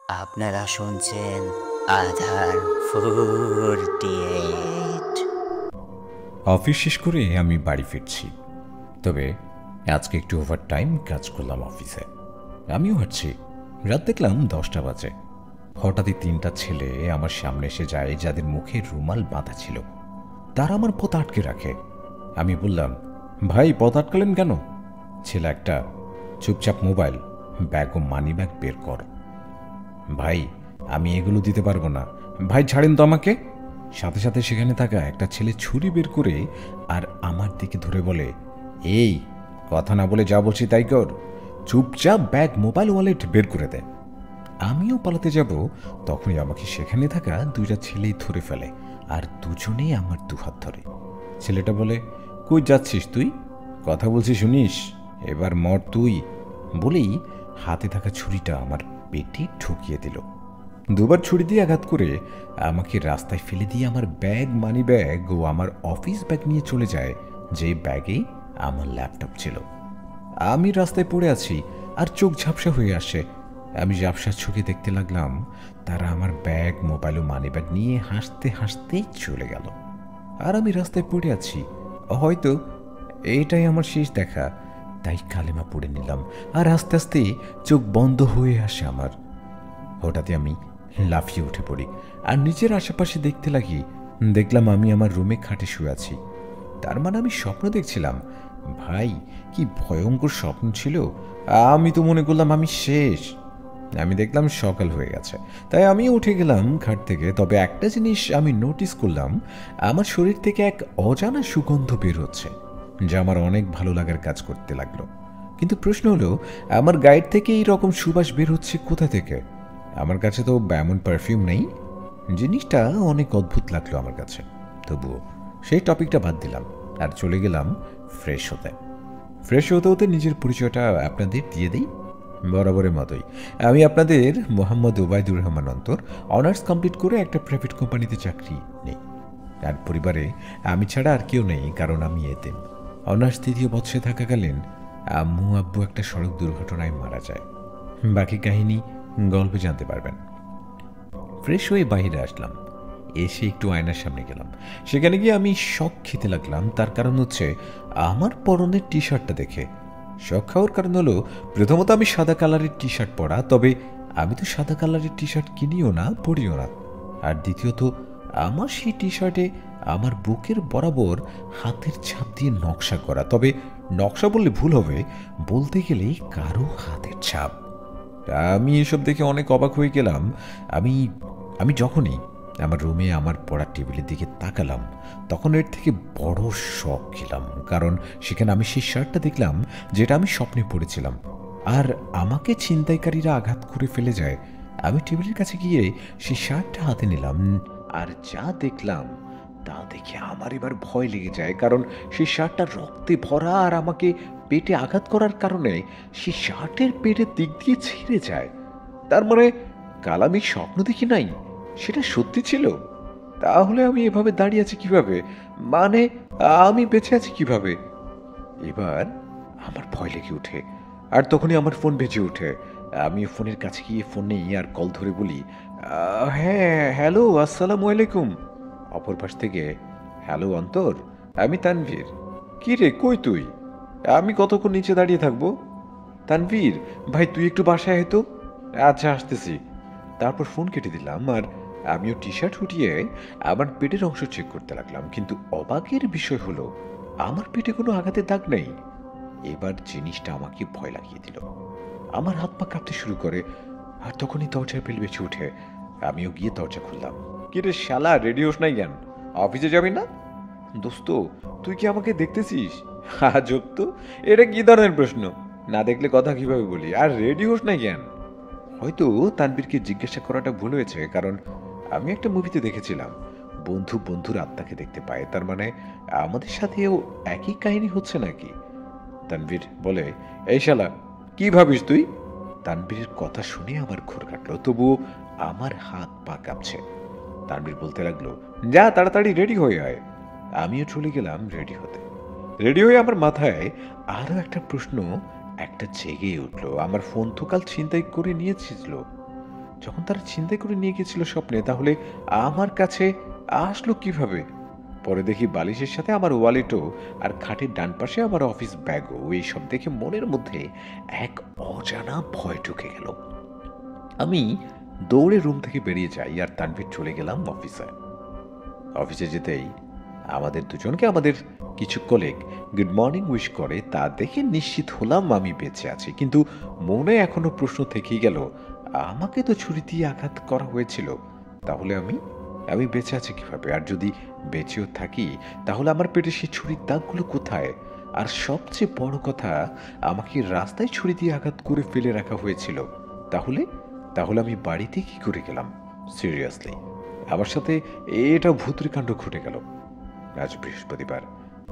আপনারা শুনছেন আধার 48। অফিস শেষ করে আমি বাড়ি ফিরছি, তবে আজকে একটু ওভার টাইম কাজ করলাম অফিসে। আমিও হাঁটছি, রাত দেখলাম 10টা বাজে। হঠাৎই 3টা ছেলে আমার সামনে এসে যায়, যাদের মুখে রুমাল বাঁধা ছিল। তারা আমার পথ আটকে রাখে। আমি বললাম, ভাই পথ আটকালেন কেন? ছেলে একটা, চুপচাপ মোবাইল, ব্যাগ ও মানি ব্যাগ বের কর। ভাই আমি এগুলো দিতে পারবো না, ভাই ছাড়েন তো আমাকে। সাথে সাথে সেখানে থাকা একটা ছেলে ছুরি বের করে আর আমার দিকে ধরে বলে, এই কথা না বলে যা বলছি তাই কর, চুপচাপ ব্যাগ মোবাইল ওয়ালেট বের করে দে। আমিও পালাতে যাব, তখনই আমাকে সেখানে থাকা 2টা ছেলেই ধরে ফেলে আর দুজনেই আমার দুহাত ধরে। ছেলেটা বলে, কই যাচ্ছিস তুই? কথা বলছি শুনিস, এবার মর তুই। বলেই হাতে থাকা ছুরিটা আমার পেটে ঠুকিয়ে দিল। 2বার ছুরি দিয়ে আঘাত করে আমাকে রাস্তায় ফেলে দিয়ে আমার ব্যাগ, মানি ব্যাগ ও আমার অফিস ব্যাগ নিয়ে চলে যায়, যে ব্যাগে আমার ল্যাপটপ ছিল। আমি রাস্তায় পড়ে আছি আর চোখ ঝাপসা হয়ে আসে। আমি ঝাপসা চোখে দেখতে লাগলাম তারা আমার ব্যাগ, মোবাইল ও মানি ব্যাগ নিয়ে হাসতে হাসতে চলে গেল। আর আমি রাস্তায় পড়ে আছি। হয়তো এটাই আমার শেষ দেখা, তাই কালেমা পড়ে নিলাম। আর আস্তে আস্তে চোখ বন্ধ হয়ে আসে আমার। হঠাৎই আমি লাফিয়ে উঠে পড়ি আর নিজের আশেপাশে দেখতে লাগি। দেখলাম আমি আমার রুমে খাটে শুয়ে আছি। তার মানে আমি স্বপ্ন দেখছিলাম। ভাই কি ভয়ঙ্কর স্বপ্ন ছিল! আমি তো মনে করলাম আমি শেষ। আমি দেখলাম সকাল হয়ে গেছে, তাই আমি উঠে গেলাম খাট থেকে। তবে একটা জিনিস আমি নোটিস করলাম, আমার শরীর থেকে এক অজানা সুগন্ধ বের হচ্ছে, যা আমার অনেক ভালো লাগার কাজ করতে লাগলো। কিন্তু প্রশ্ন হলো, আমার গায়ের থেকে এই রকম সুবাস বের হচ্ছে কোথা থেকে? আমার কাছে তো এমন পারফিউম নেই। জিনিসটা অনেক অদ্ভুত লাগলো আমার কাছে। তবুও সেই টপিকটা বাদ দিলাম আর চলে গেলাম ফ্রেশ হতে। ফ্রেশ হতে হতে নিজের পরিচয়টা আপনাদের দিয়ে দিই। বরাবরের মতোই আমি আপনাদের মোহাম্মদ ওবায়দুর রহমান অন্তর। অনার্স কমপ্লিট করে একটা প্রাইভেট কোম্পানিতে চাকরি নেই। আর পরিবারে আমি ছাড়া আর কেউ নেই, কারণ আমি এতিম। অনার্স 3য় বৎসরে থাকাকালীন আম্মু আব্বু একটা সড়ক দুর্ঘটনায় মারা যায়। বাকি কাহিনী গল্পে জানতে পারবেন। ফ্রেশ হয়ে বাইরে আসলাম, এসে একটু আয়নার সামনে গেলাম। সেখানে গিয়ে আমি শক খেতে লাগলাম। তার কারণ হচ্ছে আমার পরনের টি শার্টটা দেখে। শক খাওয়ার কারণ হলো, প্রথমত আমি সাদা কালারের টি শার্ট পরা, তবে আমি তো সাদা কালারের টি শার্ট কিনিও না, পরিও না। আর দ্বিতীয়ত, আমার সেই টি শার্টে আমার বুকের বরাবর হাতের ছাপ দিয়ে নকশা করা। তবে নকশা বললে ভুল হবে, বলতে গেলে কারো হাতের ছাপ। আমি এসব দেখে অনেক অবাক হয়ে গেলাম। আমি আমি যখনই আমার রুমে আমার পড়ার টেবিলের দিকে তাকালাম, তখন এর থেকে বড় শক খেলাম, কারণ সেখানে আমি সেই শার্টটা দেখলাম যেটা আমি স্বপ্নে পড়েছিলাম। আর আমাকে ছিনতাইকারীরা আঘাত করে ফেলে যায়। আমি টেবিলের কাছে গিয়ে সেই শার্টটা হাতে নিলাম, আর যা দেখলাম তা দেখে আমার এবার ভয় লেগে যায়, কারণ সেই শার্টটা রক্তে ভরা আর আমাকে পেটে আঘাত করার কারণে সেই শার্টের পেটের দিক দিয়ে ছিঁড়ে যায়। তার মানে কাল আমি স্বপ্ন দেখি নাই, সেটা সত্যি ছিল। তাহলে আমি এভাবে দাঁড়িয়ে আছি কিভাবে? মানে আমি বেঁচে আছি কিভাবে? এবার আমার ভয় লেগে ওঠে। আর তখনই আমার ফোন বেজে ওঠে। আমি ফোনের কাছে গিয়ে ফোন নেই আর কল ধরে বলি, হ্যাঁ হ্যালো, আসসালামু আলাইকুম। অপর পাশ থেকে, হ্যালো অন্তর, আমি তানভীর। কি রে, কই তুই? আমি কতক্ষণ নিচে দাঁড়িয়ে থাকবো? তানভীর ভাই, তুই একটু বাসায় আয় তো। আচ্ছা আসতেছি। তারপর ফোন কেটে দিলাম আর আমিও টি শার্ট উঠিয়ে আমার পেটের অংশ চেক করতে লাগলাম। কিন্তু অবাকের বিষয় হলো, আমার পেটে কোনো আঘাতের দাগ নেই। এবার জিনিসটা আমাকে ভয় লাগিয়ে দিল। আমার হাত পা কাঁপতে শুরু করে। আর তখনই দরজায় বেল বেঁচে উঠে। আমিও গিয়ে দরজা খুললাম। কি রে শালা, রেডি হোস নাই কেন? অফিসে যাবি না? দোস্ত, তুই কি আমাকে দেখতেছিস? আজব তো, এটা কি ধরনের প্রশ্ন? না দেখলে কথা কিভাবে বলি? আর রেডি হোস নাই কেন? হয়তো তানবীরকে জিজ্ঞাসা করাটা ভুল হয়েছে, কারণ আমি একটা মুভিতে দেখেছিলাম বন্ধু বন্ধুর আত্মাকে দেখতে পায়। তার মানে আমাদের সাথেও একই কাহিনী হচ্ছে নাকি? তানভীর বলে, এই শালা, কি ভাবিস তুই? তানভীরের কথা শুনে আমার ঘোর কাটলো, তবুও আমার হাত পা কাঁপছে। তানভীর বলতে লাগলো, যা তাড়াতাড়ি রেডি হয়ে আয়। আমিও চলে গেলাম রেডি হতে। রেডি হয়ে আমার মাথায় আরো একটা প্রশ্ন একটা জেগে উঠলো। আমার ফোন তো কাল ছিনতাই করে নিয়েছিল, যখন তারা ছিনতাই করে নিয়ে গেছিল স্বপ্নে, তাহলে আমার কাছে আসলো কিভাবে? পরে দেখি বালিশের সাথে আমার ওয়ালেটও, আর খাটের ডান পাশে আমার অফিস ব্যাগও। এইসব দেখে মনের মধ্যে এক অজানা ভয় ঢুকে গেল। আমি দৌড়ে রুম থেকে বেরিয়ে যাই আর তানভীর চলে গেলাম অফিসে। অফিসে যেতেই আমাদের দুজনকে আমাদের কিছু কলিগ গুড মর্নিং উইশ করে, তা দেখে নিশ্চিত হলাম আমি বেঁচে আছি। কিন্তু মনে এখনো প্রশ্ন থেকেই গেল, আমাকে তো ছুরি দিয়ে আঘাত করা হয়েছিল, তাহলে আমি আমি বেঁচে আছি কিভাবে? আর যদি বেঁচেও থাকি, তাহলে আমার পেটে সেই ছুরির দাগগুলো কোথায়? আর সবচেয়ে বড় কথা, আমাকে রাস্তায় ছুরি দিয়ে আঘাত করে ফেলে রাখা হয়েছিল। তাহলে তাহলে আমি বাড়িতে কি করে গেলাম? সিরিয়াসলি, আমার সাথে এটা ভূতের কাণ্ড ঘটে গেল। আজ বৃহস্পতিবার,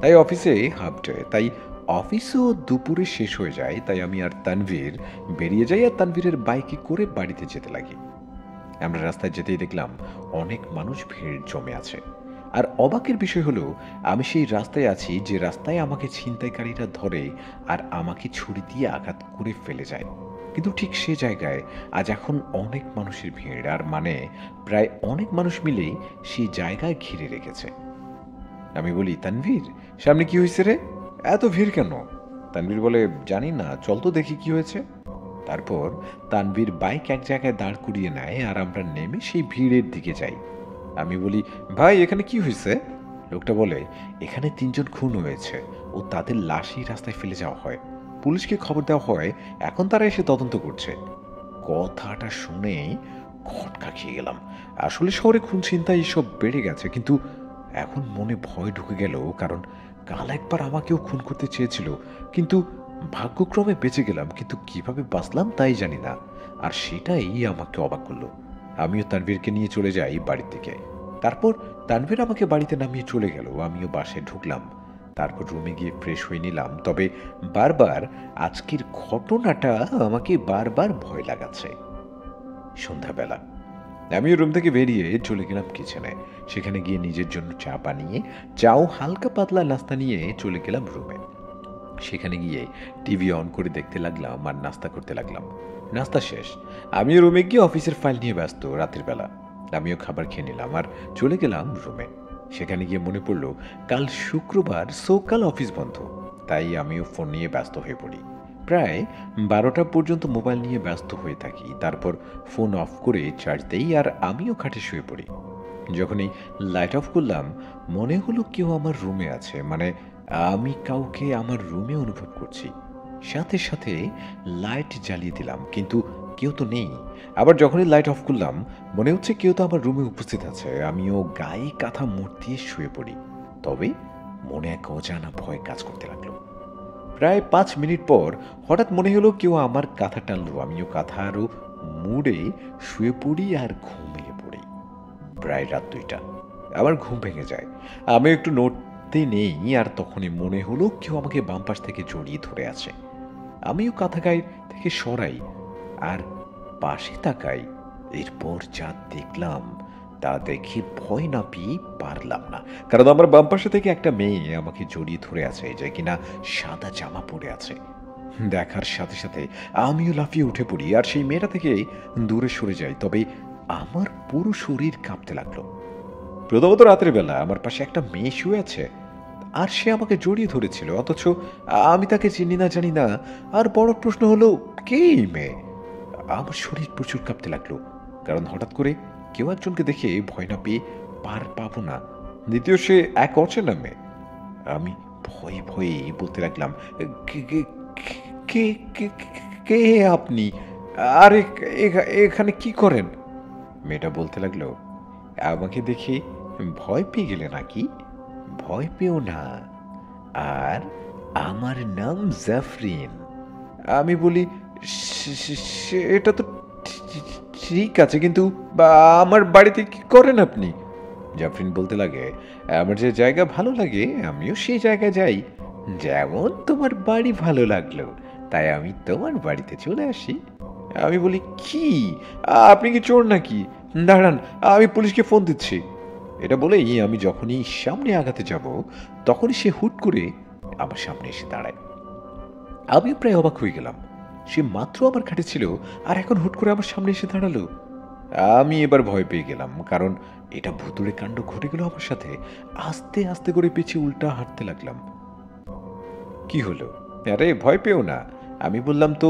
তাই অফিসে হাফ ডে, তাই অফিসও দুপুরে শেষ হয়ে যায়। তাই আমি আর তানভীর বেরিয়ে যাই আর তানভীরের বাইকে করে বাড়িতে যেতে লাগি। আমরা রাস্তায় যেতেই দেখলাম অনেক মানুষ ভিড় জমে আছে। আর অবাকের বিষয় হলো, আমি সেই রাস্তায় আছি যে রাস্তায় আমাকে ছিনতাইকারীরা ধরে আর আমাকে ছুরি দিয়ে আঘাত করে ফেলে যায়। কিন্তু ঠিক সে জায়গায় আজ এখন অনেক মানুষের ভিড়, আর মানে প্রায় অনেক মানুষ মিলেই সেই জায়গায় ঘিরে রেখেছে। আমি বলি, তানভীর, সামনে কি হয়েছে রে? এত ভিড় কেন? তানভীর বলে, জানি না, চল তো দেখি কি হয়েছে। তারপর তানভীর বাইক এক জায়গায় দাঁড় করিয়ে নেয় আর আমরা নেমে সেই ভিড়ের দিকে যাই। আমি বলি, ভাই, এখানে কি হয়েছে? লোকটা বলে, এখানে 3জন খুন হয়েছে ও তাদের লাশই রাস্তায় ফেলে যাওয়া হয়। পুলিশকে খবর দেওয়া হয়, এখন তারা এসে তদন্ত করছে। কথাটা শুনে খটকা খেয়ে গেলাম। আসলে শহরে খুন ছিনতাই এসব বেড়ে গেছে, কিন্তু এখন মনে ভয় ঢুকে গেল, কারণ কাল একবার আমাকেও খুন করতে চেয়েছিল, কিন্তু ভাগ্যক্রমে বেঁচে গেলাম। কিন্তু কিভাবে বাঁচলাম তাই জানি না, আর সেটাই আমাকে অবাক করলো। আমিও তানভীরকে নিয়ে চলে যাই বাড়ির দিকে। তারপর তানভীর আমাকে বাড়িতে নামিয়ে চলে গেল, আমিও বাসায় ঢুকলাম। তারপর রুমে গিয়ে ফ্রেশ হয়ে নিলাম। তবে বারবার আজকের ঘটনাটা আমাকে বারবার ভয় লাগাচ্ছে। সন্ধ্যাবেলা আমিও রুম থেকে বেরিয়ে চলে গেলাম কিচেনে। সেখানে গিয়ে নিজের জন্য চা বানিয়ে, চাও হালকা পাতলা নাস্তা নিয়ে চলে গেলাম রুমে। সেখানে গিয়ে টিভি অন করে দেখতে লাগলাম আর নাস্তা করতে লাগলাম। নাস্তা শেষ, আমিও রুমে গিয়ে অফিসের ফাইল নিয়ে ব্যস্ত। রাতের বেলা আমিও খাবার খেয়ে নিলাম আর চলে গেলাম রুমে। সেখানে গিয়ে মনে পড়লো কাল শুক্রবার, কাল অফিস বন্ধ। তাই আমিও ফোন নিয়ে ব্যস্ত হয়ে পড়ি। প্রায় 12টা পর্যন্ত মোবাইল নিয়ে ব্যস্ত হয়ে থাকি। তারপর ফোন অফ করে চার্জ দেই আর আমিও খাটে শুয়ে পড়ি। যখনই লাইট অফ করলাম, মনে হলো কেউ আমার রুমে আছে, মানে আমি কাউকে আমার রুমে অনুভব করছি। সাথে সাথে লাইট জ্বালিয়ে দিলাম, কিন্তু কেউ তো নেই। আবার যখনই লাইট অফ করলাম, মনে হচ্ছে কেউ তো আমার রুমে উপস্থিত আছে। আমিও গায়ে কাঁথা মুড় দিয়ে শুয়ে পড়ি। তবে মনে এক অজানা ভয় কাজ করতে লাগলো। প্রায় 5 মিনিট পর হঠাৎ মনে হলো কেউ আমার কাঁথা টানলো। আমিও কাঁথা আরও মুড়ে শুয়ে পড়ি আর ঘুমিয়ে পড়ি। প্রায় রাত 2টা, আবার ঘুম ভেঙে যায়। আমি একটু নড়তে নেই, আর তখনই মনে হলো কেউ আমাকে বাম পাশ থেকে জড়িয়ে ধরে আছে। আমিও কাঁথা গায়ে থেকে সরাই আর পাশে তাকাই। এরপর যা দেখলাম তা দেখে ভয় না পেয়ে পারলাম না, কারণ আমার বাম পাশে থেকে একটা মেয়ে আমাকে জড়িয়ে ধরে আছে, যে কিনা সাদা জামা পরে আছে। দেখার সাথে সাথে আমিও লাফিয়ে উঠে পড়ি আর সেই মেয়েটা থেকে দূরে সরে যাই। তবে আমার পুরো শরীর কাঁপতে লাগলো। প্রথমত রাতের বেলা আমার পাশে একটা মেয়ে শুয়ে আছে, আর সে আমাকে জড়িয়ে ধরেছিল, অথচ আমি তাকে চিনি না, জানি না। আর বড় প্রশ্ন হলো, কে এই মেয়ে? আমার শরীর প্রচুর কাঁপতে লাগলো, কারণ হঠাৎ করে কেউ একজনকে দেখে ভয় না পেয়ে পার পাবো না। দ্বিতীয়, সে এক অচেনা মেয়ে। আমি ভয়ে ভয়ে বলতে লাগলাম, কে কে কে কে কে আপনি? আরে এখানে কি করেন? মেয়েটা বলতে লাগলো, আমাকে দেখে ভয় পেয়ে গেলে নাকি? ভয় পেও না, আর আমার নাম জাফরিন। আমি বলি, এটা তো ঠিক আছে, কিন্তু আমার বাড়িতে কি করেন আপনি? জাফরিন বলতে লাগে, আমার যে জায়গা ভালো লাগে আমিও সেই জায়গায় যাই। যেমন তোমার বাড়ি ভালো লাগলো, তাই আমি তোমার বাড়িতে চলে আসি। আমি বলি, কি, আপনি কি চোর নাকি? দাঁড়ান, আমি পুলিশকে ফোন দিচ্ছি। এটা বলেই আমি যখনই সামনে আগাতে যাব, তখনই সে হুট করে আমার সামনে এসে দাঁড়ায়। আমি প্রায় অবাক হয়ে গেলাম। সে মাত্র আমার খাটে ছিল, আর এখন হুট করে আমার সামনে এসে দাঁড়ালো। আমি এবার ভয় পেয়ে গেলাম, কারণ এটা ভুতুড়ে কাণ্ড ঘটে গেল আমার সাথে। আস্তে আস্তে করে পিছিয়ে উল্টা হাঁটতে লাগলাম। কি হলো? আরে ভয় পেও না, আমি বললাম তো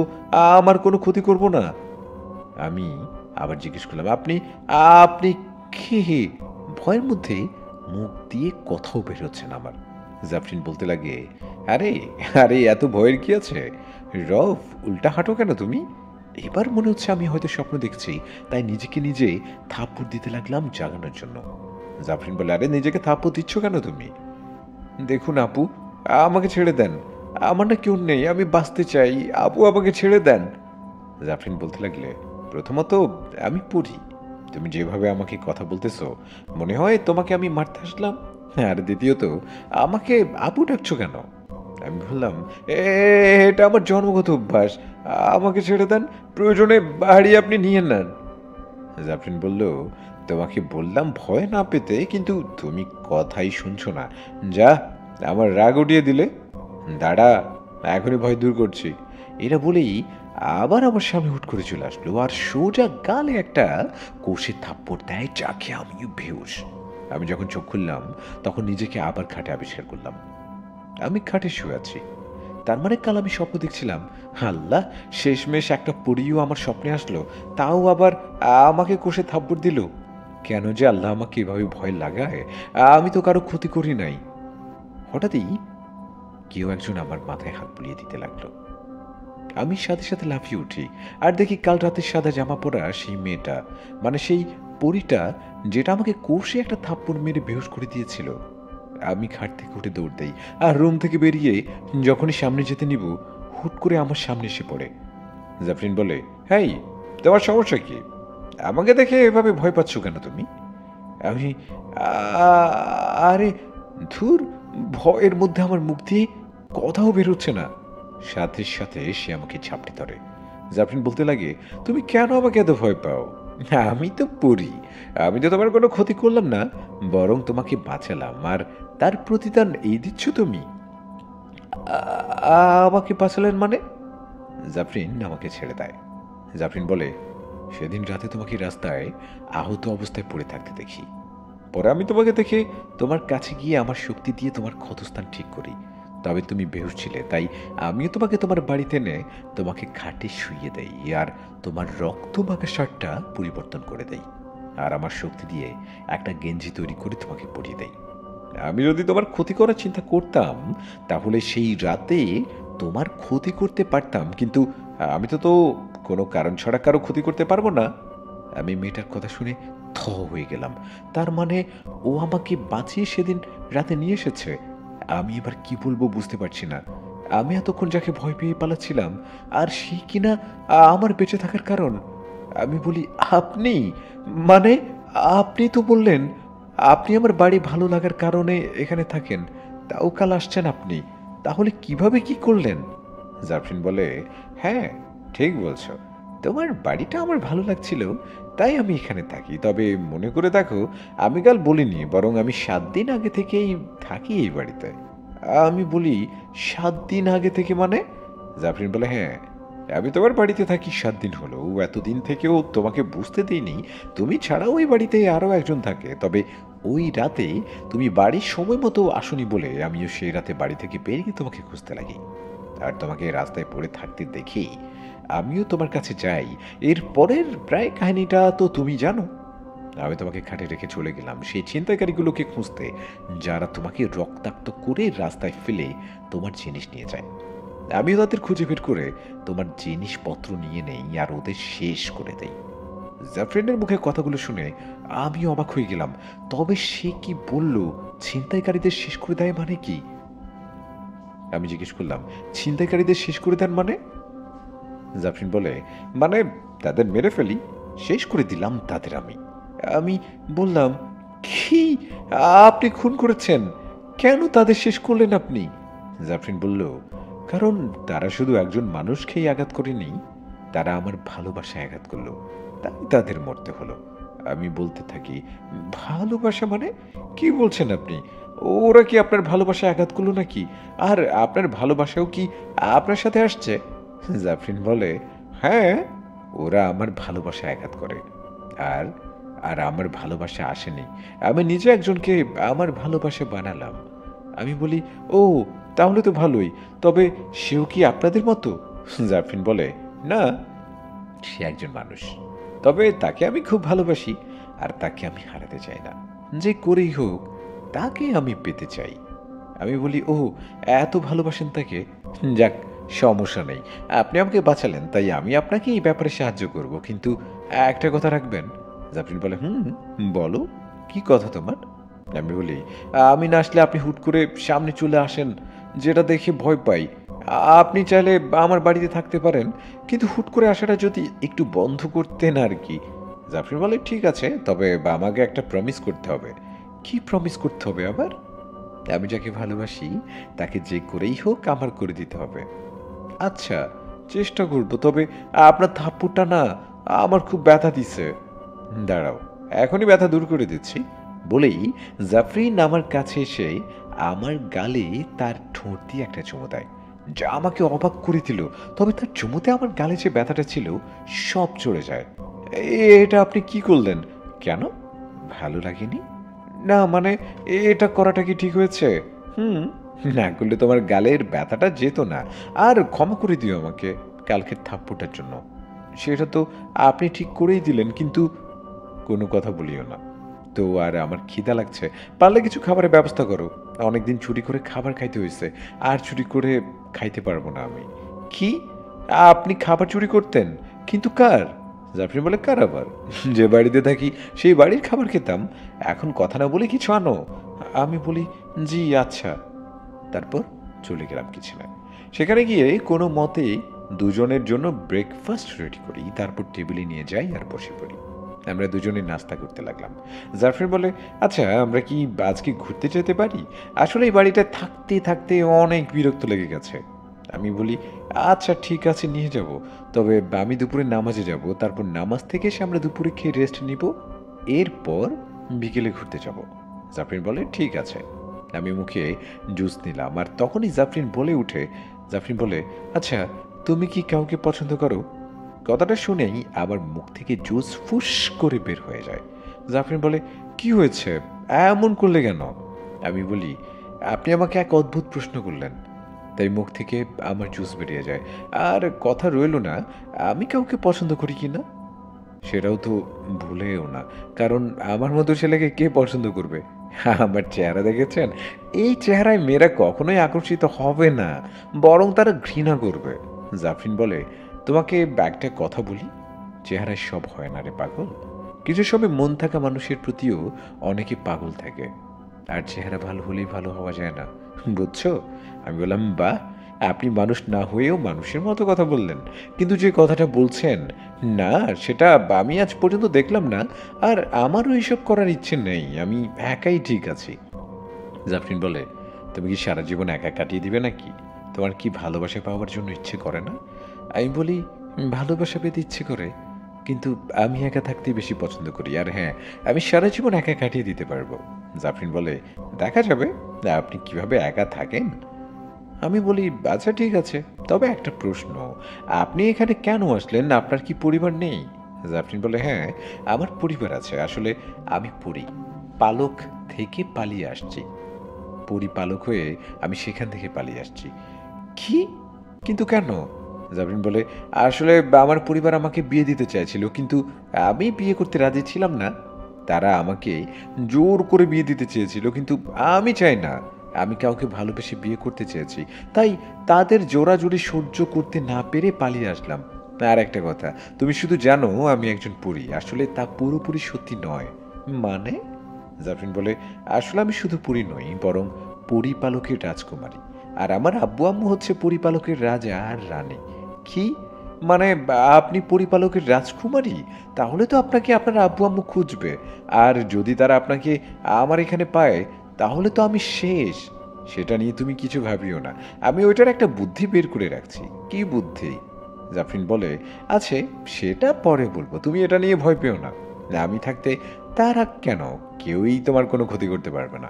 আমার কোনো ক্ষতি করব না। আমি আবার জিজ্ঞেস করলাম, আপনি আপনি কে? ভয়ের মধ্যে মুখ দিয়ে কথাও বের হচ্ছে না আমার। জাফরিন বলতে লাগে, আরে আরে এত ভয়ের কি আছে? রফ, উল্টা হাঁটো কেন তুমি? এবার মনে হচ্ছে আমি হয়তো স্বপ্ন দেখছি, তাই নিজেকে নিজে থাপ্পড় দিতে লাগলাম জাগানোর জন্য। জাফরিন বলে, আরে নিজেকে থাপ্পড় দিচ্ছ কেন তুমি? দেখুন আপু, আমাকে ছেড়ে দেন, আমার না কেউ নেই, আমি বাঁচতে চাই, আপু আমাকে ছেড়ে দেন। জাফরিন বলতে লাগলে, প্রথমত আমি পড়ি, তুমি যেভাবে আমাকে কথা বলতেছো মনে হয় তোমাকে আমি মারতে আসলাম। আর দ্বিতীয়ত আমাকে আপু ডাকছো কেন? আমি বললাম, এটা আমার জন্মগত অভ্যাস, আমাকে ছেড়ে দেন, প্রয়োজনে বাড়ি আপনি নিয়ে নেন। জাফরিন বলল, তোমাকে বললাম ভয় না পেতে, কিন্তু তুমি কথাই শুনছো না। যা, আমার রাগ উঠিয়ে দিলে। দাঁড়া, এখনই ভয় দূর করছি। এরা বলেই আবার আমার সামনে হুট করে চলে আসলো আর সোজা গালে একটা কষে থাপ্পড় দেয়, যাকে আমিও বেহুশ। আমি যখন চোখ খুললাম তখন নিজেকে আবার খাটে আবিষ্কার করলাম। আমি খাটে শুয়ে আছি। তার মানে কাল আমি স্বপ্ন দেখছিলাম। আল্লাহ, শেষমেশ একটা পরীও আমার স্বপ্নে আসলো, তাও আবার আমাকে কষে থাপ্পড় দিল। কেন যে আল্লাহ আমাকে এভাবে ভয় লাগায়? আমি তো কারো ক্ষতি করি নাই। হঠাৎই কেউ একজন আমার মাথায় হাত বুলিয়ে দিতে লাগলো। আমি সাথে সাথে লাফিয়ে উঠি আর দেখি কাল রাতে সাদা জামা পরা সেই মেয়েটা, মানে সেই পরীটা, যেটা আমাকে কষে একটা থাপ্পড় মেরে বেহুশ করে দিয়েছিল। আমি খাট থেকে উঠে দৌড় দেই আর রুম থেকে বেরিয়ে যখনই সামনে যেতে নিব, হুট করে আমার সামনে এসে পড়ে। জাফরিন বলে, হেই, তোমার সমস্যা কি? আমাকে দেখে এভাবে ভয় পাচ্ছ কেন তুমি? আমি আরে ধুর, ভয়ের মধ্যে আমার মুখ দিয়ে কথাও বেরোচ্ছে না। সাথে সাথে সে আমাকে ঝাপটে ধরে। জাফরিন বলতে লাগে, তুমি কেন আমাকে এত ভয় পাও? আমি তো পড়ি, আমি তো তোমার কোনো ক্ষতি করলাম না, বরং তোমাকে বাঁচালাম, আর তার প্রতিদান এই দিচ্ছ তুমি। আমাকে বাঁচালেন মানে? জাফরিন আমাকে ছেড়ে দেয়। জাফরিন বলে, সেদিন রাতে তোমাকে রাস্তায় আহত অবস্থায় পড়ে থাকতে দেখি। পরে আমি তোমাকে দেখে তোমার কাছে গিয়ে আমার শক্তি দিয়ে তোমার ক্ষতস্থান ঠিক করি। তবে তুমি বেহুশ ছিলে, তাই আমিও তোমাকে তোমার বাড়িতে এনে তোমাকে খাটে শুইয়ে দেই আর তোমার রক্ত মাখা শার্টটা পরিবর্তন করে দেই, আর আমার শক্তি দিয়ে একটা গেঞ্জি তৈরি করে তোমাকে পরিয়ে দেই। আমি যদি তোমার ক্ষতি করার চিন্তা করতাম তাহলে সেই রাতে তোমার ক্ষতি করতে পারতাম, কিন্তু আমি তো কোনো কারণ ছাড়া কারো ক্ষতি করতে পারবো না। আমি মেয়েটার কথা শুনে থ হয়ে গেলাম। তার মানে ও আমাকে বাঁচিয়ে সেদিন রাতে নিয়ে এসেছে। আমি এবার কি বলবো বুঝতে পারছি না। আমি এতক্ষণ যাকে ভয় পেয়ে পালাচ্ছিলাম, আর সে কিনা আমার বেঁচে থাকার কারণ। আমি বলি, আপনি, মানে আপনি তো বললেন আপনি আমার বাড়ি ভালো লাগার কারণে এখানে থাকেন, তাও কাল আসছেন আপনি, তাহলে কিভাবে কি করলেন? জাফরিন বলে, হ্যাঁ, ঠিক বলছো, তোমার বাড়িটা আমার ভালো লাগছিল, তাই আমি এখানে থাকি। তবে মনে করে দেখো, আমি কাল বলিনি, বরং আমি 7 দিন আগে থেকেই থাকি এই বাড়িতে। আমি বলি, 7 দিন আগে থেকে মানে? জাফরিন বলে, হ্যাঁ, আমি তোমার বাড়িতে থাকি 7 দিন হলো। এতদিন থেকেও তোমাকে বুঝতে দিইনি তুমি ছাড়াও ওই বাড়িতে আরও একজন থাকে। তবে ওই রাতে তুমি বাড়ির সময় মতো আসনি বলে আমিও সেই রাতে বাড়ি থেকে বেরিয়ে তোমাকে খুঁজতে লাগি, আর তোমাকে রাস্তায় পড়ে থাকতে দেখি আমিও তোমার কাছে যাই। এর পরের প্রায় কাহিনীটা তো তুমি জানো। আমি তোমাকে খাটে রেখে চলে গেলাম সেই ছিনতাইকারীগুলোকে খুঁজতে, যারা তোমাকে রক্তাক্ত করে রাস্তায় ফেলে তোমার জিনিস নিয়ে যায়। আমিও তাদের খুঁজে বের করে তোমার জিনিসপত্র নিয়ে নেই আর ওদের শেষ করে দেই। জাফরিনের মুখে কথাগুলো শুনে আমি অবাক হয়ে গেলাম। তবে সে কি বলল ছিনতাইকারীদের শেষ করে দেয় মানে কি? আমি জিজ্ঞেস করলাম, ছিনতাইকারীদের শেষ করে দেন মানে? জাফরিন বলে, মানে তাদের মেরে ফেলি, শেষ করে দিলাম তাদের। আমি আমি বললাম, কি, আপনি খুন করেছেন? কেন তাদের শেষ করলেন আপনি? জাফরিন বলল, কারণ তারা শুধু একজন মানুষকেই আঘাত করেনি, তারা আমার ভালোবাসায় আঘাত করলো, তাই তাদের মরতে হলো। আমি বলতে থাকি, ভালোবাসা মানে কি বলছেন আপনি? ওরা কি আপনার ভালোবাসায় আঘাত করলো নাকি? আর আপনার ভালোবাসাও কি আপনার সাথে আসছে? জাফরিন বলে, হ্যাঁ, ওরা আমার ভালোবাসায় আঘাত করে। আর আর আমার ভালোবাসা আসেনি। আমি নিজে একজনকে আমার ভালোবাসা বানালাম। আমি বলি, ও তাহলে তো ভালোই। তবে সেও কি আপনাদের মতো? জাফরিন বলে, না, সে একজন মানুষ। তবে তাকে আমি খুব ভালোবাসি, আর তাকে আমি হারাতে চাই না। যে করেই হোক তাকে আমি পেতে চাই। আমি বলি, ও এত ভালোবাসেন তাকে? যাক, সমস্যা নেই। আপনি আমাকে বাঁচালেন, তাই আমি আপনাকে এই ব্যাপারে সাহায্য করব, কিন্তু একটা কথা রাখবেন। জাফরিন বলে, বলো, কি কথা তোমার? আমি বলি, আমি না আসলে আপনি হুট করে সামনে চলে আসেন, যেটা দেখে ভয় পাই। আপনি চাইলে আমার বাড়িতে থাকতে পারেন, কিন্তু হুট করে আসাটা যদি একটু বন্ধ করতেন আর কি। জাফরিন বলে, ঠিক আছে, তবে আমাকে একটা প্রমিস করতে হবে। কি প্রমিস করতে হবে আবার? আমি যাকে ভালোবাসি তাকে যে করেই হোক আমার করে দিতে হবে। আচ্ছা, চেষ্টা করব, তবে আপনার থাপ্পড়টা না আমার খুব ব্যথা দিছে। দাঁড়াও, এখনই ব্যথা দূর করে দিচ্ছি। বলেই জাফরিন আমার কাছে এসে আমার গালে তার ঠোঁট দিয়ে একটা চুমু দেয়, যা আমাকে অবাক করে দিল। তবে তার চুমুতে আমার গালে যে ব্যথাটা ছিল সব চলে যায়। এটা আপনি কি করলেন? কেন, ভালো লাগেনি? না মানে, এটা করাটা কি ঠিক হয়েছে? হুম, না করলে তোমার গালের ব্যথাটা যেত না। আর ক্ষমা করে দিও আমাকে কালকের থাপ্পড়টার জন্য। সেটা তো আপনি ঠিক করেই দিলেন, কিন্তু কোনো কথা বলিও না। তো আর আমার খিদা লাগছে, পারলে কিছু খাবারের ব্যবস্থা করো। অনেকদিন চুরি করে খাবার খাইতে হয়েছে, আর চুরি করে খাইতে পারবো না আমি। কি, আপনি খাবার চুরি করতেন? কিন্তু কার? জাফরিন বলে, কার আবার? যে বাড়িতে থাকি সেই বাড়ির খাবার খেতাম। এখন কথা না বলে কিছু আনো। আমি বলি, জি আচ্ছা। তারপর চলে গেলাম কিচেনে। সেখানে গিয়ে কোনো মতে দুজনের জন্য ব্রেকফাস্ট রেডি করি, তারপর টেবিলে নিয়ে যাই আর বসে পড়ি। আমরা দুজনে নাস্তা করতে লাগলাম। জাফরিন বলে, আচ্ছা আমরা কি আজকে ঘুরতে যেতে পারি? আসলে এই বাড়িটা থাকতে থাকতে অনেক বিরক্ত লেগে গেছে। আমি বলি, আচ্ছা ঠিক আছে, নিয়ে যাব। তবে আমি দুপুরে নামাজে যাব, তারপর নামাজ থেকে এসে আমরা দুপুরে খেয়ে রেস্ট নিব, এরপর বিকেলে ঘুরতে যাব। জাফরিন বলে, ঠিক আছে। আমি মুখে জুস নিলাম, আর তখনই জাফরিন বলে উঠে, জাফরিন বলে, আচ্ছা তুমি কি কাউকে পছন্দ করো? কথাটা শুনেই আমার মুখ থেকে জুস ফুস করে বের হয়ে যায়। জাফরিন বলে, কি হয়েছে, এমন করলে কেন? আমি বলি, আপনি আমাকে এক অদ্ভুত প্রশ্ন করলেন, তাই মুখ থেকে আমার জুস বেরিয়ে যায়। আর কথা রইল না আমি কাউকে পছন্দ করি কি না। সেটাও তো ভুলেও না, কারণ আমার মতো ছেলেকে কে পছন্দ করবে? আমার চেহারা দেখেছেন? এই চেহারায় মেয়েরা কখনোই আকর্ষিত হবে না, বরং তারা ঘৃণা করবে। জাফরিন বলে, তোমাকে একটা কথা বলি, চেহারায় সব হয় না রে পাগল। কিছু সময় মন থাকা মানুষের প্রতিও অনেকে পাগল থাকে, আর চেহারা ভালো হলেই ভালো হওয়া যায় না, বুঝছো? আমি বললাম, বাহ, আপনি মানুষ না হয়েও মানুষের মতো কথা বললেন, কিন্তু যে কথাটা বলছেন না সেটা আমি আজ পর্যন্ত দেখলাম না, আর আমারও এইসব করার ইচ্ছে নেই, আমি একাই ঠিক আছি। জাফরিন বলে, তুমি কি সারা জীবন একা কাটিয়ে দিবে নাকি? তোমার কি ভালোবাসা পাওয়ার জন্য ইচ্ছে করে না? আমি বলি, ভালোবাসা পেতে ইচ্ছে করে, কিন্তু আমি একা থাকতে বেশি পছন্দ করি, আর হ্যাঁ, আমি সারা জীবন একা কাটিয়ে দিতে পারবো। জাফরিন বলে, দেখা যাবে আপনি কিভাবে একা থাকেন। আমি বলি, আচ্ছা ঠিক আছে, তবে একটা প্রশ্ন, আপনি এখানে কেন আসলেন? আপনার কি পরিবার নেই? জাফরিন বলে, হ্যাঁ, আমার পরিবার আছে। আসলে আমি পালক থেকে পালিয়ে আসছি। পরিপালক হয়ে আমি সেখান থেকে পালিয়ে আসছি। কি, কিন্তু কেন? জাফরিন বলে, আসলে আমার পরিবার আমাকে বিয়ে দিতে চাইছিল, কিন্তু আমি বিয়ে করতে রাজি ছিলাম না। তারা আমাকে জোর করে বিয়ে দিতে চেয়েছিল, কিন্তু আমি চাই না। আমি কাউকে ভালোবেসে বিয়ে করতে চেয়েছি, তাই তাদের জোরাজুরি সহ্য করতে না পেরে পালিয়ে আসলাম। আর একটা কথা, তুমি শুধু জানো আমি একজন পরী, আসলে তা পুরোপুরি সত্যি নয়। মানে? জাফরিন বলে, আসলে আমি শুধু পরী নই, বরং পরিপালকের রাজকুমারী, আর আমার আব্বু আম্মু হচ্ছে পরিপালকের রাজা আর রানী। কি, মানে আপনি পরিপালকের রাজকুমারী? তাহলে তো আপনাকে আপনার আব্বু আম্মু খুঁজবে, আর যদি তারা আপনাকে আমার এখানে পায় তাহলে তো আমি শেষ। সেটা নিয়ে তুমি কিছু ভাবিও না, আমি ওইটার একটা বুদ্ধি বের করে রাখছি। কি বুদ্ধি? জাফরিন বলে, আছে, সেটা পরে বলবো, তুমি এটা নিয়ে ভয় পেও না। আমি থাকতে তারা কেন, কেউই তোমার কোনো ক্ষতি করতে পারবে না।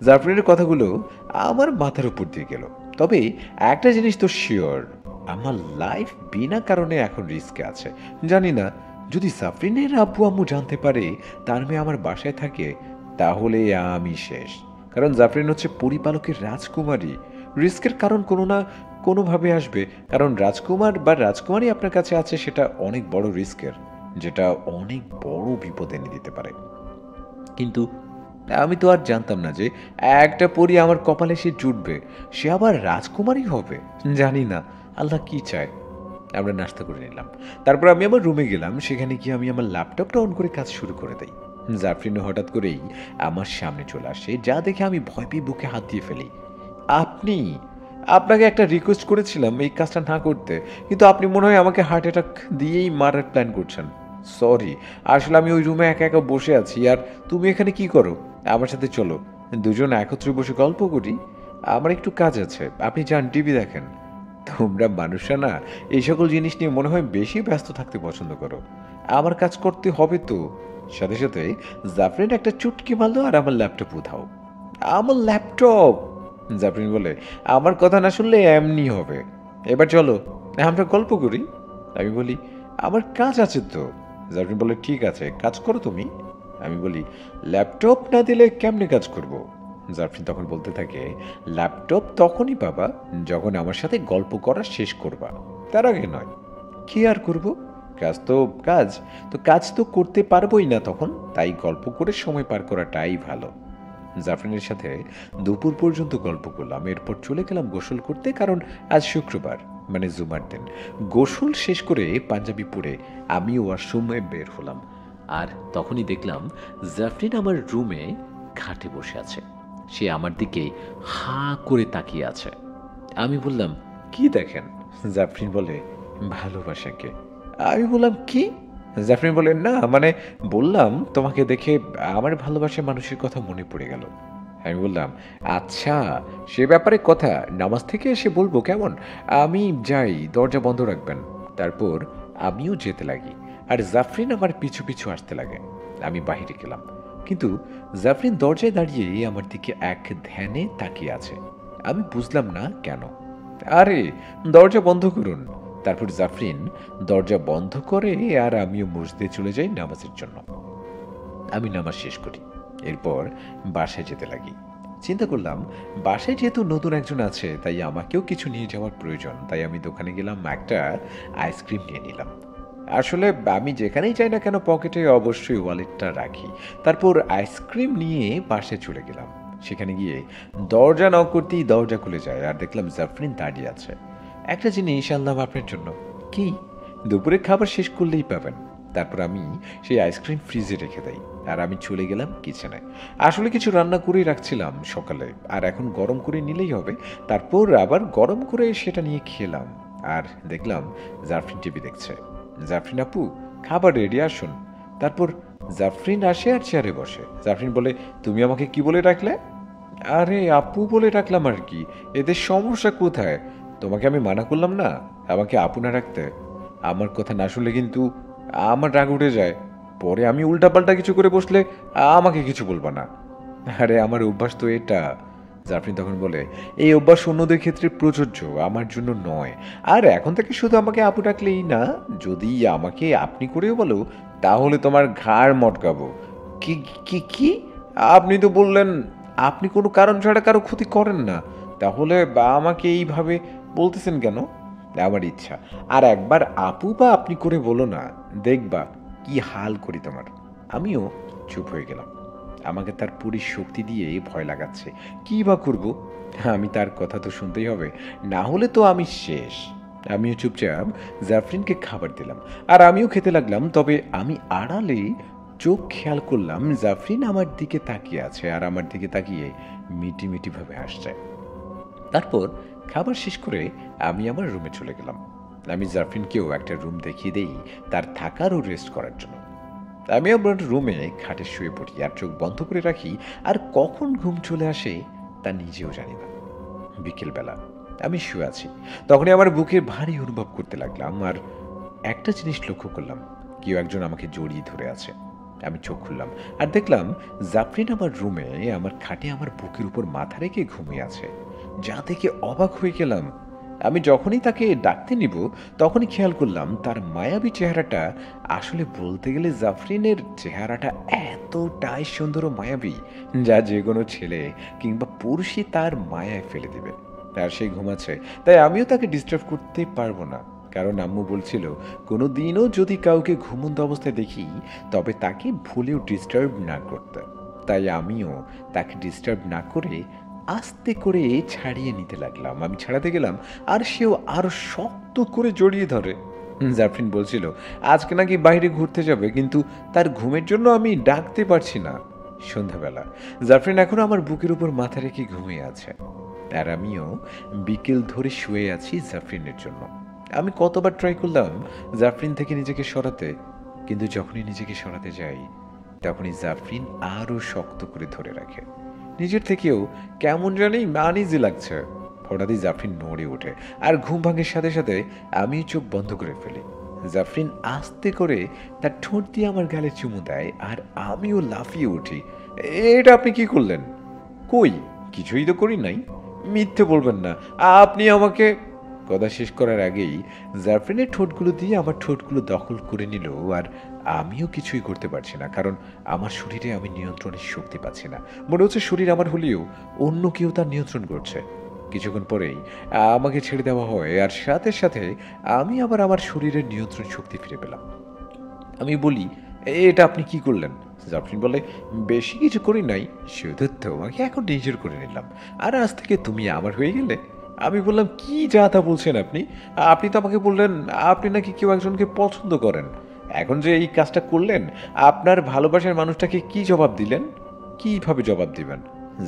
জাফরিনের কথাগুলো আমার মাথার উপর দিয়ে গেল। তবে একটা জিনিস তো শিওর, আমার লাইফ বিনা কারণে এখন রিস্কে আছে। জানি না যদি জাফরিনের আব্বু আম্মু জানতে পারে তার মেয়ে আমার বাসায় থাকে, তাহলে আমি শেষ। কারণ জাফরিন হচ্ছে পরিপালকের রাজকুমারী। রিস্কের কারণ কোনো না কোনোভাবে আসবে, কারণ রাজকুমার বা রাজকুমারী আপনার কাছে আছে, সেটা অনেক বড় রিস্কের, যেটা অনেক বড় বিপদ এনে দিতে পারে। কিন্তু আমি তো আর জানতাম না যে একটা পরী আমার কপালে সে জুটবে, সে আবার রাজকুমারী হবে। জানি না আল্লাহ কি চায়। আমরা নাস্তা করে নিলাম, তারপর আমি আমার রুমে গেলাম। সেখানে গিয়ে আমি আমার ল্যাপটপটা অন করে কাজ শুরু করে দিই। জাফরিন হঠাৎ করেই আমার সামনে চলে আসে, যা দেখে আমি ভয় পেয়ে বুকে হাত দিয়ে ফেলি। আপনি, আপনাকে একটা রিকোয়েস্ট করেছিলাম এই কাজটা না করতে, কিন্তু আপনি মনে হয় আমাকে হার্ট অ্যাটাক দিয়েই মারার প্ল্যান করছেন। সরি, আসলে আমি ওই রুমে একা একা বসে আছি। আর তুমি এখানে কি করো? আমার সাথে চলো, দুজন একত্রে বসে গল্প করি। আমার একটু কাজ আছে, আপনি যান, টিভি দেখেন। তোমরা মানুষরা না এই সকল জিনিস নিয়ে মনে হয় বেশি ব্যস্ত থাকতে পছন্দ করো। আমার কাজ করতে হবে তো। সাথে সাথে জাফরিন একটা চুটকি মারলো আর আমার ল্যাপটপ উধাও। আমার ল্যাপটপ! জাফরিন বলে, আমার কথা না শুনলে এমনি হবে। এবার চলো আমরা গল্প করি। আমি বলি, আমার কাজ আছে তো। জাফরিন বলে, ঠিক আছে, কাজ করো তুমি। আমি বলি, ল্যাপটপ না দিলে কেমনে কাজ করব? জাফরিন তখন বলতে থাকে, ল্যাপটপ তখনই পাবা যখন আমার সাথে গল্প করা শেষ করবা, তার আগে নয়। কি আর করব? কাজ তো কাজ, তো কাজ তো করতে পারবোই না তখন, তাই গল্প করে সময় পার করাটাই ভালো। জাফরিনের সাথে দুপুর পর্যন্ত গল্প করলাম, এরপর চলে গেলাম গোসল করতে, কারণ আজ শুক্রবার, মানে জুমার দিন। গোসল শেষ করে পাঞ্জাবি পরে আমি ওয়াশরুমে বের হলাম, আর তখনই দেখলাম জাফরিন আমার রুমে খাটে বসে আছে। সে আমার দিকে হাঁ করে তাকিয়ে আছে। আমি বললাম, কি দেখেন? জাফরিন বলে, ভালোবাসাকে। আমি বললাম, কি? জাফরিন বলে, না মানে বললাম তোমাকে দেখে আমার ভালোবাসার মানুষের কথা মনে পড়ে গেল। আমি বললাম, আচ্ছা সে ব্যাপারে কথা নামাজ থেকে এসে বলবো, কেমন? আমি যাই, দরজা বন্ধ রাখবেন। তারপর আমিও যেতে লাগি, আর জাফরিন আমার পিছু পিছু আসতে লাগে। আমি বাহিরে গেলাম, কিন্তু জাফরিন দরজায় দাঁড়িয়ে আমার দিকে এক ধ্যানে তাকিয়ে আছে। আমি বুঝলাম না কেন। আরে দরজা বন্ধ করুন। তারপর জাফরিন দরজা বন্ধ করে, আর আমিও মসজিদে চলে যাই নামাজের জন্য। আমি নামাজ শেষ করি, এরপর বাসায় যেতে লাগি। চিন্তা করলাম, বাসায় যেহেতু নতুন একজন আছে, তাই আমাকেও কিছু নিয়ে যাওয়ার প্রয়োজন। তাই আমি দোকানে গেলাম, একটা আইসক্রিম নিয়ে নিলাম। আসলে আমি যেখানেই যাই না কেন পকেটে অবশ্যই ওয়ালেটটা রাখি। তারপর আইসক্রিম নিয়ে বাসায় চলে গেলাম। সেখানে গিয়ে দরজা নক করতেই দরজা খুলে যায়, আর দেখলাম জাফরিন দাঁড়িয়ে আছে। একটা জিনিস আনলাম আপনার জন্য। কি? দুপুরের খাবার শেষ করলেই পাবেন। তারপর আমি সেই আইসক্রিম ফ্রিজে রেখে দেই, আর আমি চলে গেলাম কিচেনে। আসলে কিছু রান্না করেই রাখছিলাম সকালে, আর এখন গরম করে নিলেই হবে। তারপর আবার গরম করে সেটা নিয়ে খেলাম, আর দেখলাম জাফরিন টিভি দেখছে। জাফরিন আপু, খাবার রেডি, আসুন। তারপর জাফরিন আসে আর চেয়ারে বসে। জাফরিন বলে, তুমি আমাকে কি বলে ডাকলে? আরে আপু বলে ডাকলাম আর কি, এদের সমস্যা কোথায়? তোমাকে আমি মানা করলাম না আমাকে আপু না রাখতে? আমার কথা না শুনলে কিন্তু আমার রাগ উঠে যায়। পরে আমি উল্টাপাল্টা কিছু করে বসলে আমাকে কিছু বলবা না। আরে আমার অভ্যাস তো এটা। জাফরিন তখন বলে, এই অভ্যাস অন্যদের ক্ষেত্রে প্রযোজ্য, আমার জন্য নয়। আর এখন থেকে শুধু আমাকে আপু ডাকলেই না, যদি আমাকে আপনি করেও বলো, তাহলে তোমার ঘাড় মটকাবো। কি কি কি? আপনি তো বললেন আপনি কোনো কারণ ছাড়া কারো ক্ষতি করেন না, তাহলে আমাকে এইভাবে বলতেছেন কেন? আমার ইচ্ছা আর একবার আপু বা আপনি করে বলো না, দেখবা কি হাল করি তোমার। আমিও চুপ হয়ে গেলাম। আমাকে তার পুরী শক্তি দিয়ে ভয় লাগাচ্ছে। কি বা করব? আমি তার কথা তো শুনতেই হবে, না হলে তো আমি শেষ। আমিও চুপচাপ জাফরিনকে খাবার দিলাম, আর আমিও খেতে লাগলাম। তবে আমি আড়ালে চোখ খেয়াল করলাম জাফরিন আমার দিকে তাকিয়ে আছে, আর আমার দিকে তাকিয়ে মিটি মিটিভাবে হাসছে। তারপর খাবার শেষ করে আমি আমার রুমে চলে গেলাম। আমি জাফরিনকেও একটা রুম দেখিয়ে দেই তার থাকার ও রেস্ট করার জন্য। আমি আমার রুমে খাটে শুয়ে পড়ি, আর চোখ বন্ধ করে রাখি। আর কখন ঘুম চলে আসে তা নিজেও জানি না। বিকেলবেলা আমি শুয়ে আছি, তখনই আমার বুকে ভারী অনুভব করতে লাগলাম, আর একটা জিনিস লক্ষ্য করলাম, কেউ একজন আমাকে জড়িয়ে ধরে আছে। আমি চোখ খুললাম, আর দেখলাম জাফরিন আমার রুমে আমার খাটে আমার বুকের উপর মাথা রেখে ঘুমিয়ে আছে। যা দেখে অবাক হয়ে গেলাম। আমি যখনই তাকে ডাকতে নিব তখনই খেয়াল করলাম তার মায়াবী চেহারাটা আসলে বলতে গেলে জাফরিনের চেহারাটা এতটাই সুন্দর ও মায়াবী যা যে কোনো ছেলে কিংবা পুরুষই তার মায়ায় ফেলে দেবে। আর সে ঘুমাচ্ছে, তাই আমিও তাকে ডিস্টার্ব করতে পারবো না, কারণ আম্মু বলছিল কোনো দিনও যদি কাউকে ঘুমন্ত অবস্থায় দেখি তবে তাকে ভুলেও ডিস্টার্ব না করতে। তাই আমিও তাকে ডিস্টার্ব না করে আস্তে করে ছাড়িয়ে নিতে লাগলাম। আমি ছাড়াতে গেলাম আর সেও আরো শক্ত করে জড়িয়ে ধরে। জাফরিন বলছিল আজকে নাকি বাইরে ঘুরতে যাবে, কিন্তু তার ঘুমের জন্য আমি ডাকতে পারছি না। সন্ধ্যাবেলা জাফরিন এখন আমার বুকের উপর মাথা রেখে ঘুমিয়ে আছে, আর আমিও বিকেল ধরে শুয়ে আছি জাফরিনের জন্য। আমি কতবার ট্রাই করলাম জাফরিন থেকে নিজেকে সরাতে, কিন্তু যখনই নিজেকে সরাতে যাই তখনই জাফরিন আরো শক্ত করে ধরে রাখে। নিজের থেকেও কেমন জানি আনইজি লাগছে। হঠাৎই জাফরিন নড়ে ওঠে আর ঘুম ভাঙের সাথে সাথে আমি চোখ বন্ধ করে ফেলি। জাফরিন আস্তে করে তার ঠোঁট দিয়ে আমার গালে চুমু দেয় আর আমিও লাফিয়ে উঠি। এটা আপনি কি করলেন? কই, কিছুই তো করি নাই। মিথ্যে বলবেন না, আপনি আমাকে। কথা শেষ করার আগেই জাফরিনের ঠোঁটগুলো দিয়ে আমার ঠোঁটগুলো দখল করে নিল, আর আমিও কিছুই করতে পারছি না, কারণ আমার শরীরে আমি নিয়ন্ত্রণের শক্তি পাচ্ছি না। মনে হচ্ছে শরীর আমার হলেও অন্য কেউ তার নিয়ন্ত্রণ করছে। কিছুক্ষণ পরেই আমাকে ছেড়ে দেওয়া হয়, আর সাথে সাথে আমি আবার আমার শরীরের নিয়ন্ত্রণ শক্তি ফিরে পেলাম। আমি বলি, এটা আপনি কি করলেন? জাফরিন বলে, বেশি কিছু করি নাই, শুধু তোমাকে এখন নিজের করে নিলাম, আর আজ থেকে তুমি আমার হয়ে গেলে। আমি বললাম, কি যা তা বলছেন আপনি? আপনি তো আমাকে বললেন আপনি নাকি কেউ একজনকে পছন্দ করেন। এখন যে এই কাজটা করলেন, আপনার ভালোবাসার মানুষটাকে কি জবাব দিলেন? কিভাবে জবাব দিবেন?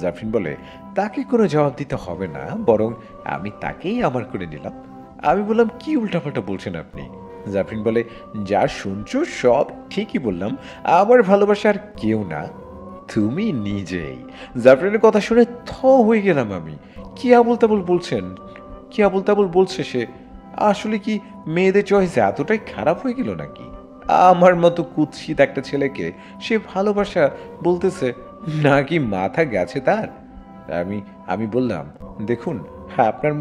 জাফরিন বলে, তাকে কোনো জবাব দিতে হবে না, বরং আমি তাকেই আমার করে নিলাম। আমি বললাম, কি উল্টাপাল্টা বলছেন আপনি? জাফরিন বলে, যা শুনছো সব ঠিকই বললাম, আমার ভালোবাসা আর কেউ না, তুমি নিজেই। জাফরিনের কথা শুনে থ হয়ে গেলাম আমি। কি আবল তাবল বলছেন? কি আবল তাবল বলছে সে? আসলে কি মেয়েদের চয়েস এতটাই খারাপ হয়ে গেল নাকি? আমার মতো কুৎসিত একটা ছেলেকে সে ভালোবাসা বলতেছে, নাকি মাথা গেছে তার? আমি আমি বললাম, দেখুন, আপনার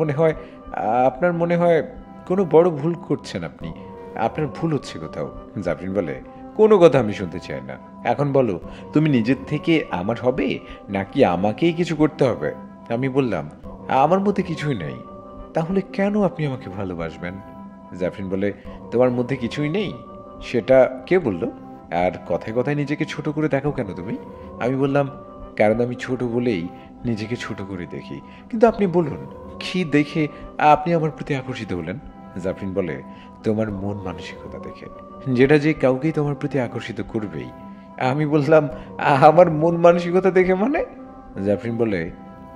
মনে হয় কোনো বড় ভুল করছেন আপনি। আপনার ভুল হচ্ছে কোথাও। জাফরিন বলে, কোনো কথা আমি শুনতে চাই না। এখন বলো, তুমি নিজের থেকে আমার হবে নাকি আমাকেই কিছু করতে হবে? আমি বললাম, আমার মধ্যে কিছুই নেই। তাহলে কেন আপনি আমাকে ভালোবাসবেন? জাফরিন বলে, তোমার মধ্যে কিছুই নেই সেটা কে বলল? আর কথায় কথায় নিজেকে ছোট করে দেখো কেন তুমি? আমি বললাম, কারণ আমি ছোট বলেই নিজেকে ছোট করে দেখি। কিন্তু আপনি বলুন, কি দেখে আপনি আমার প্রতি আকর্ষিত হলেন? জাফরিন বলে, তোমার মন মানসিকতা দেখে, যেটা যে কাউকেই তোমার প্রতি আকর্ষিত করবেই। আমি বললাম, আমার মন মানসিকতা দেখে মানে? জাফরিন বলে,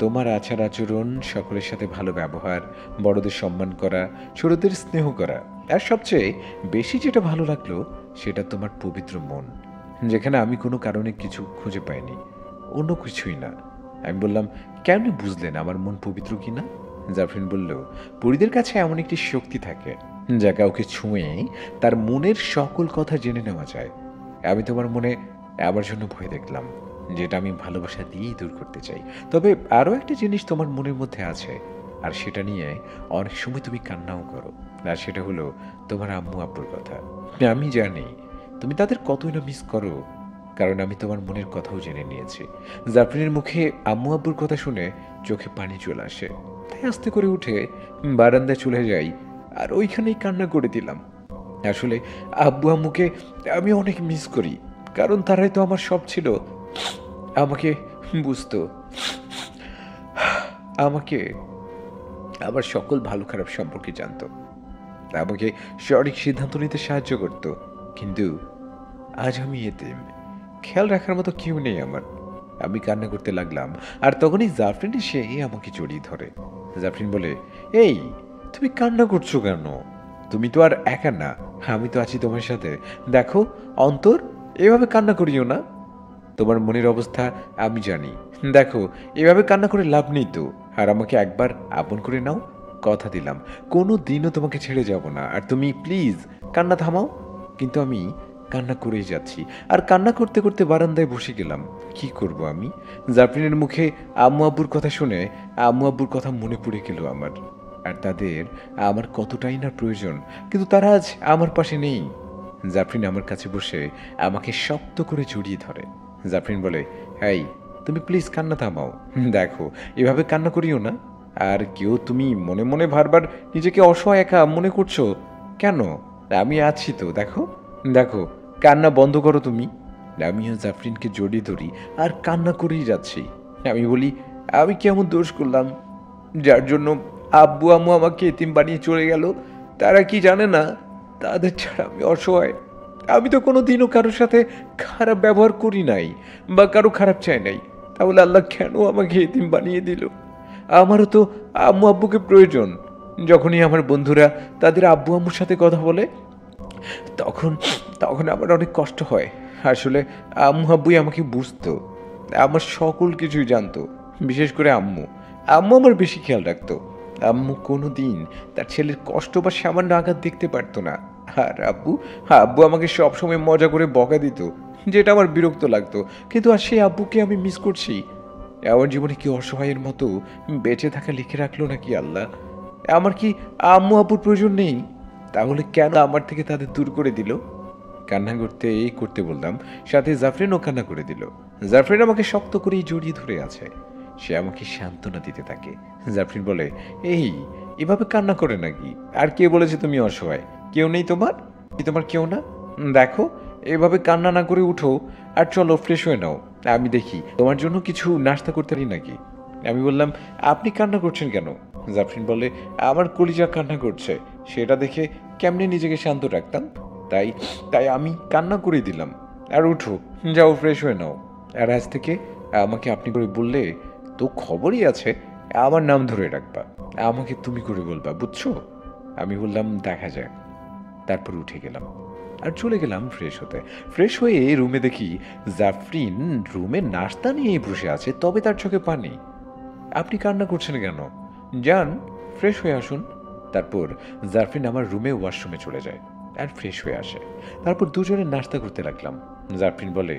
তোমার আচার আচরণ, সকলের সাথে ভালো ব্যবহার, বড়দের সম্মান করা, ছোটদের স্নেহ করা, আর সবচেয়ে বেশি যেটা ভালো লাগলো সেটা তোমার পবিত্র মন, যেখানে আমি কোনো কারণে কিছু খুঁজে পাইনি, অন্য কিছুই না। আমি বললাম, কেমনে বুঝলেন আমার মন পবিত্র কিনা? জাফরিন বলল, পরীদের কাছে এমন একটি শক্তি থাকে যা কাউকে ছুঁয়ে তার মনের সকল কথা জেনে নেওয়া যায়। আমি তোমার মনে আমার জন্য ভয় দেখলাম, যেটা আমি ভালোবাসা দিয়েই দূর করতে চাই। তবে আরও একটা জিনিস তোমার মনের মধ্যে আছে, আর সেটা নিয়ে অনেক সময় তুমি কান্নাও করো, আর সেটা হলো তোমার আম্মু আব্বুর কথা। আমি জানি তুমি তাদের কতই না মিস করো, কারণ আমি তোমার মনের কথাও জেনে নিয়েছি। জাফরিনের মুখে আম্মু আব্বুর কথা শুনে চোখে পানি চলে আসে, তাই আস্তে করে উঠে বারান্দায় চলে যাই আর ওইখানেই কান্না করে দিলাম। আসলে আব্বু আম্মুকে আমি অনেক মিস করি, কারণ তারাই তো আমার সব ছিল। আমাকে বুঝতো, আমাকে আমার সকল ভালো খারাপ সম্পর্কে জানতো, আমাকে সঠিক সিদ্ধান্ত নিতে সাহায্য করত। কিন্তু আজ আমি এতিম, খেয়াল রাখার মতো কেউ নেই আমার। আমি কান্না করতে লাগলাম, আর তখনই জাফরিন এসে আমাকে জড়িয়ে ধরে। জাফরিন বলে, এই তুমি কান্না করছো কেন? তুমি তো আর একা না, আমি তো আছি তোমার সাথে। দেখো অন্তর, এভাবে কান্না করিও না, তোমার মনের অবস্থা আমি জানি। দেখো, এভাবে কান্না করে লাভ নেই তো, আর আমাকে একবার আপন করে নাও, কথা দিলাম কোনো দিনও তোমাকে ছেড়ে যাব না। আর তুমি প্লিজ কান্না থামাও। কিন্তু আমি কান্না করেই যাচ্ছি, আর কান্না করতে করতে বারান্দায় বসে গেলাম। কি করব আমি? জাফরিনের মুখে আম্মু আব্বুর কথা শুনে আম্মু আব্বুর কথা মনে পড়ে গেল আমার। আর তাদের আমার কতটাই না প্রয়োজন, কিন্তু তারা আজ আমার পাশে নেই। জাফরিন আমার কাছে বসে আমাকে শক্ত করে জড়িয়ে ধরে। জাফরিন বলে, এই তুমি প্লিজ কান্না থামাও, দেখো এভাবে কান্না করিও না। আর কেউ তুমি মনে মনে বারবার নিজেকে অসহায় একা মনে করছো কেন? আমি আছি তো, দেখো দেখো, কান্না বন্ধ করো তুমি। আমিও জাফরিনকে জড়িয়ে ধরি আর কান্না করেই যাচ্ছি। আমি বলি, আমি কেমন দোষ করলাম যার জন্য আব্বু আম্মু আমাকে এতিম বানিয়ে চলে গেল? তারা কি জানে না তাদের ছাড়া আমি অসহায়? আমি তো কোনো দিনও কারোর সাথে খারাপ ব্যবহার করি নাই বা কারো খারাপ চাই নাই, তাহলে আল্লাহ কেন আমাকে এতিম বানিয়ে দিল? আমারও তো আম্মু আব্বুকে প্রয়োজন। যখনই আমার বন্ধুরা তাদের আব্বু আম্মুর সাথে কথা বলে তখন তখন আমার অনেক কষ্ট হয়। আসলে আম্মু আব্বুই আমাকে বুঝতো, আমার সকল কিছুই জানতো। বিশেষ করে আম্মু আম্মু আমার বেশি খেয়াল রাখতো। আম্মু কোনো দিন তার ছেলের কষ্ট বা সামান্য আঘাত দেখতে পারতো না। আর আব্বু আব্বু আমাকে সবসময় মজা করে বকা দিত, যেটা আমার বিরক্ত লাগতো। কিন্তু আর সেই আব্বুকে আমি মিস করছি। আমার জীবনে কি অসহায়ের মতো বেঁচে থাকা লিখে রাখলো নাকি আল্লাহ? আমার কি আম্মু আব্বুর প্রয়োজন নেই? তাহলে কেন আমার থেকে তাদের দূর করে দিল? কান্না করতে বললাম, সাথে জাফরিনও কান্না করে দিল। জাফরিন আমাকে শক্ত করেই জড়িয়ে ধরে আছে। সে আমাকে সান্ত্বনা দিতে থাকে। জাফরিন বলে, এই এভাবে কান্না করে নাকি? আর কে বলেছে তুমি অসহায়? কেউ নেই তোমার? তোমার কেউ না? দেখো, এভাবে কান্না না করে উঠো আর চলো ফ্রেশ হয়ে নাও। আমি দেখি তোমার জন্য কিছু নাস্তা করতে পারি নাকি। আমি বললাম, আপনি কান্না করছেন কেন? জাফরিন বলে, আমার কলিজা কান্না করছে, সেটা দেখে কেমনে নিজেকে শান্ত রাখতাম, তাই তাই আমি কান্না করে দিলাম। আর উঠো, যাও ফ্রেশ হয়ে নাও। আর আজ থেকে আমাকে আপনি করে বললে তো খবরই আছে, আমার নাম ধরে রাখবা, আমাকে তুমি করে বলবা, বুঝছো? আমি বললাম, দেখা যাক। তারপর উঠে গেলাম আর চলে গেলাম ফ্রেশ হতে। ফ্রেশ হয়ে রুমে দেখি জাফরিন রুমে নাস্তা নিয়ে বসে আছে, তবে তার চোখে পানি। আপনি কান্না করছেন কেন? যান ফ্রেশ হয়ে আসুন। তারপর জাফরিন আমার রুমে ওয়াশরুমে চলে যায় আর ফ্রেশ হয়ে আসে। তারপর দুজনে নাস্তা করতে লাগলাম। জাফরিন বলে,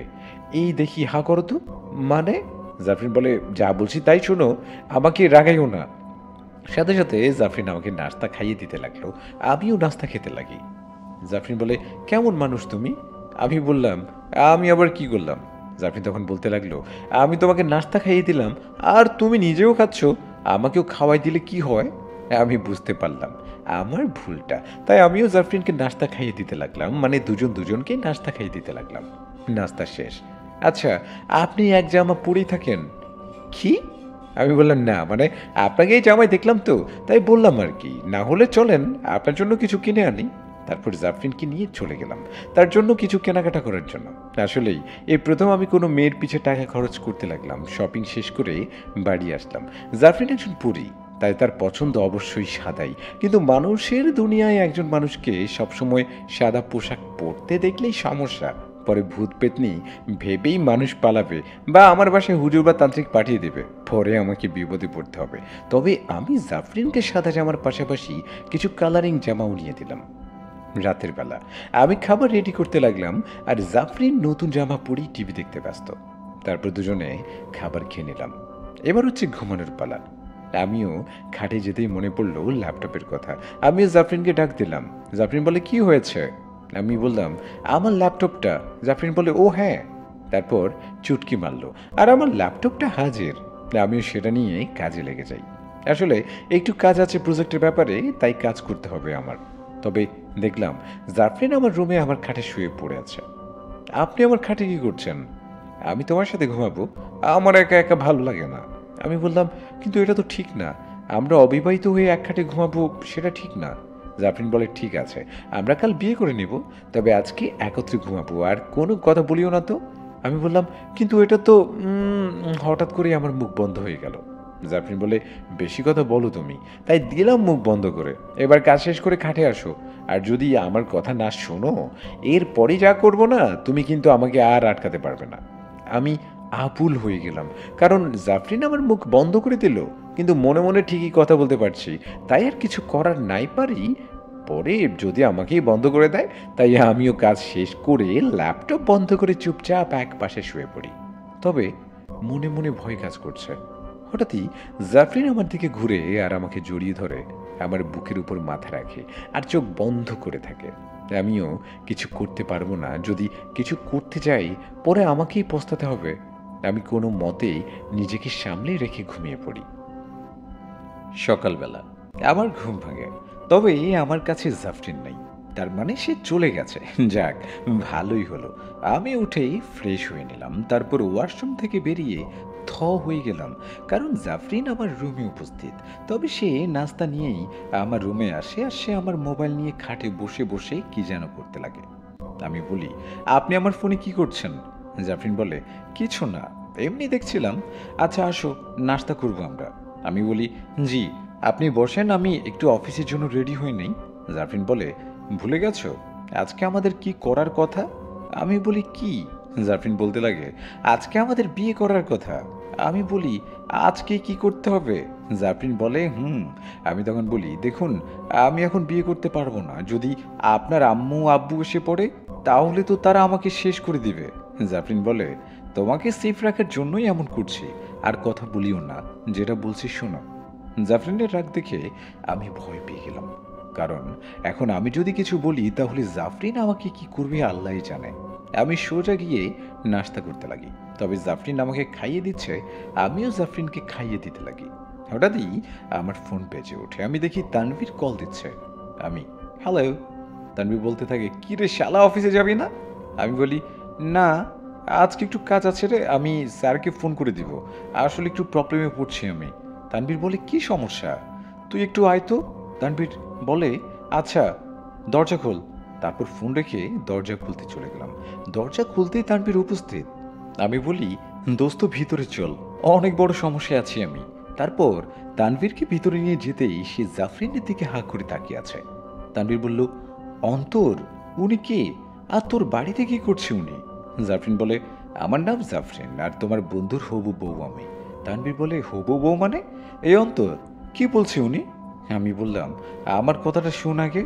এই দেখি হা করো তো। মানে? জাফরিন বলে, যা বলছি তাই শোনো, আমাকে রাগাইও না। সাথে সাথে জাফরিন আমাকে নাস্তা খাইয়ে দিতে লাগলো, আমিও নাস্তা খেতে লাগি। জাফরিন বলে, কেমন মানুষ তুমি? আমি বললাম, আমি আবার কি করলাম? জাফরিন তখন বলতে লাগলো, আমি তোমাকে নাস্তা খাইয়ে দিলাম আর তুমি নিজেও খাচ্ছ, আমাকেও খাওয়াই দিলে কি হয়? আমি বুঝতে পারলাম আমার ভুলটা, তাই আমিও জাফরিনকে নাস্তা খাইয়ে দিতে লাগলাম, মানে দুজন দুজনকে নাস্তা খাইয়ে দিতে লাগলাম। নাস্তা শেষ। আচ্ছা, আপনি এক জামা পরেই থাকেন? কি? আমি বললাম, না মানে আপনাকে এই জামায় দেখলাম তো, তাই বললাম আর কি, না হলে চলেন আপনার জন্য কিছু কিনে আনি। তারপর জাফরিনকে নিয়ে চলে গেলাম তার জন্য কিছু কেনাকাটা করার জন্য। আসলেই এই প্রথম আমি কোনো মেয়ের পিছে টাকা খরচ করতে লাগলাম। শপিং শেষ করে বাড়ি আসলাম। জাফরিন একজন পরী, তাই তার পছন্দ অবশ্যই সাদাই, কিন্তু মানুষের দুনিয়ায় একজন মানুষকে সবসময় সাদা পোশাক পরতে দেখলেই সমস্যা। পরে ভূত পেতনি ভেবেই মানুষ পালাবে বা আমার বাসায় হুজুর বা তান্ত্রিক পাঠিয়ে দেবে, পরে আমাকে বিপদে পড়তে হবে। তবে আমি জাফরিনকে সাদা জামার পাশাপাশি কিছু কালারিং জামাও নিয়ে দিলাম। রাতের বেলা আমি খাবার রেডি করতে লাগলাম আর জাফরিন নতুন জামা পরেই টিভি দেখতে ব্যস্ত। তারপর দুজনে খাবার খেয়ে নিলাম। এবার হচ্ছে ঘুমানোর পালা। আমিও খাটে যেতেই মনে পড়লো ল্যাপটপের কথা। আমিও জাফরিনকে ডাক দিলাম। জাফরিন বলে, কি হয়েছে? আমি বললাম, আমার ল্যাপটপটা। জাফরিন বলে, ও হ্যাঁ। তারপর চুটকি মারলো আর আমার ল্যাপটপটা হাজির। আমিও সেটা নিয়ে কাজে লেগে যাই। আসলে একটু কাজ আছে প্রজেক্টের ব্যাপারে, তাই কাজ করতে হবে আমার। তবে দেখলাম জাফরিন আমার রুমে আমার খাটে শুয়ে পড়ে আছে। আপনি আমার খাটে কি করছেন? আমি তোমার সাথে ঘুমাবো, আমার একা একা ভালো লাগে না। আমি বললাম, কিন্তু এটা তো ঠিক না, আমরা অবিবাহিত হয়ে এক খাটে ঘুমাবো, সেটা ঠিক না। জাফরিন বলে, ঠিক আছে, আমরা কাল বিয়ে করে নিব, তবে আজকে একত্রে ঘুমাবো, আর কোনো কথা বলিও না তো। আমি বললাম, কিন্তু এটা তো হঠাৎ করেই আমার মুখ বন্ধ হয়ে গেল। জাফরিন বলে, বেশি কথা বলো তুমি, তাই দিলাম মুখ বন্ধ করে। এবার কাজ শেষ করে খাটে আসো, আর যদি আমার কথা না শোনো, এরপরে যা করবো না, তুমি কিন্তু আমাকে আর আটকাতে পারবে না। আমি আপুল হয়ে গেলাম, কারণ জাফরিন আমার মুখ বন্ধ করে দিল, কিন্তু মনে মনে ঠিকই কথা বলতে পারছি, তাই আর কিছু করার নাই পারি। পরে যদি আমাকেই বন্ধ করে দেয়, তাই আমিও কাজ শেষ করে ল্যাপটপ বন্ধ করে চুপচাপ এক পাশে শুয়ে পড়ি। তবে মনে মনে ভয় কাজ করছে। হঠাৎই জাফরিন আমার দিকে ঘুরে আর আমাকে জড়িয়ে ধরে আমার বুকের উপর মাথা রাখে আর চোখ বন্ধ করে থাকে। আমিও কিছু করতে পারবো না। যদি কিছু করতে যাই পরে আমাকেই পস্তাতে হবে। আমি কোনো মতেই নিজেকে সামলে রেখে ঘুমিয়ে পড়ি। সকালবেলা আমার ঘুম ভাঙে, তবে আমার কাছে জাফরিন নাই। তার মানে সে চলে গেছে। যাক, ভালোই হলো। আমি উঠেই ফ্রেশ হয়ে নিলাম, তারপর ওয়াশরুম থেকে বেরিয়ে হয়ে গেলাম, কারণ জাফরিন আমার রুমে উপস্থিত। তবে সে নাস্তা নিয়েই আমার রুমে আসে আর সে আমার মোবাইল নিয়ে খাটে বসে বসে কি যেন করতে লাগে। আমি বলি, আপনি আমার ফোনে কি করছেন? জাফরিন বলে, কিছু না, এমনি দেখছিলাম। আচ্ছা আসো, নাস্তা করবো আমরা। আমি বলি, জি আপনি বসেন, আমি একটু অফিসের জন্য রেডি হয়ে নেই। জাফরিন বলে, ভুলে গেছো আজকে আমাদের কি করার কথা? আমি বলি, কি? জাফরিন বলতে লাগে, আজকে আমাদের বিয়ে করার কথা। আমি বলি, আজকে কি করতে হবে? জাফরিন বলে, আমি তখন বলি, দেখুন আমি এখন বিয়ে করতে পারবো না। যদি আপনার আম্মু আব্বু এসে পড়ে তাহলে তো তারা আমাকে শেষ করে দিবে। জাফরিন বলে, তোমাকে সেফ রাখার জন্যই এমন করছি, আর কথা বলিও না, যেটা বলছি শোনো। জাফরিনের রাগ দেখে আমি ভয় পেয়ে গেলাম, কারণ এখন আমি যদি কিছু বলি তাহলে জাফরিন আমাকে কি করবে আল্লাহই জানে। আমি সোজা গিয়ে নাস্তা করতে লাগি। তবে জাফরিন আমাকে খাইয়ে দিচ্ছে, আমিও জাফরিনকে খাইয়ে দিতে লাগি। হঠাৎই আমার ফোন বেজে ওঠে। আমি দেখি তানভীর কল দিচ্ছে। আমি, হ্যালো। তানভীর বলতে থাকে, কি রে শালা, অফিসে যাবি না? আমি বলি, না আজকে একটু কাজ আছে রে, আমি স্যারকে ফোন করে দিব, আসলে একটু প্রবলেমে পড়ছি আমি। তানভীর বলে, কি সমস্যা? তুই একটু আয় তো। তানভীর বলে, আচ্ছা দরজা খোল। তারপর ফোন রেখে দরজা খুলতে চলে গেলাম। দরজা খুলতেই তানভীর উপস্থিত। আমি বলি, দোস্ত ভিতরে চল, অনেক বড় সমস্যায় আছি আমি। তারপর তানভীরকে ভিতরে নিয়ে যেতেই সে জাফরিনের দিকে হাঁ করে তাকিয়ে আছে। তানভীর বলল, অন্তর, উনি কে? আর তোর বাড়িতে কি করছে উনি? জাফরিন বলে, আমার নাম জাফরিন, আর তোমার বন্ধুর হবু বউ আমি। তানভীর বলে, হবু বউ মানে? এই অন্তর, কি বলছে উনি? আমি বললাম, আমার কথাটা শোন আগে।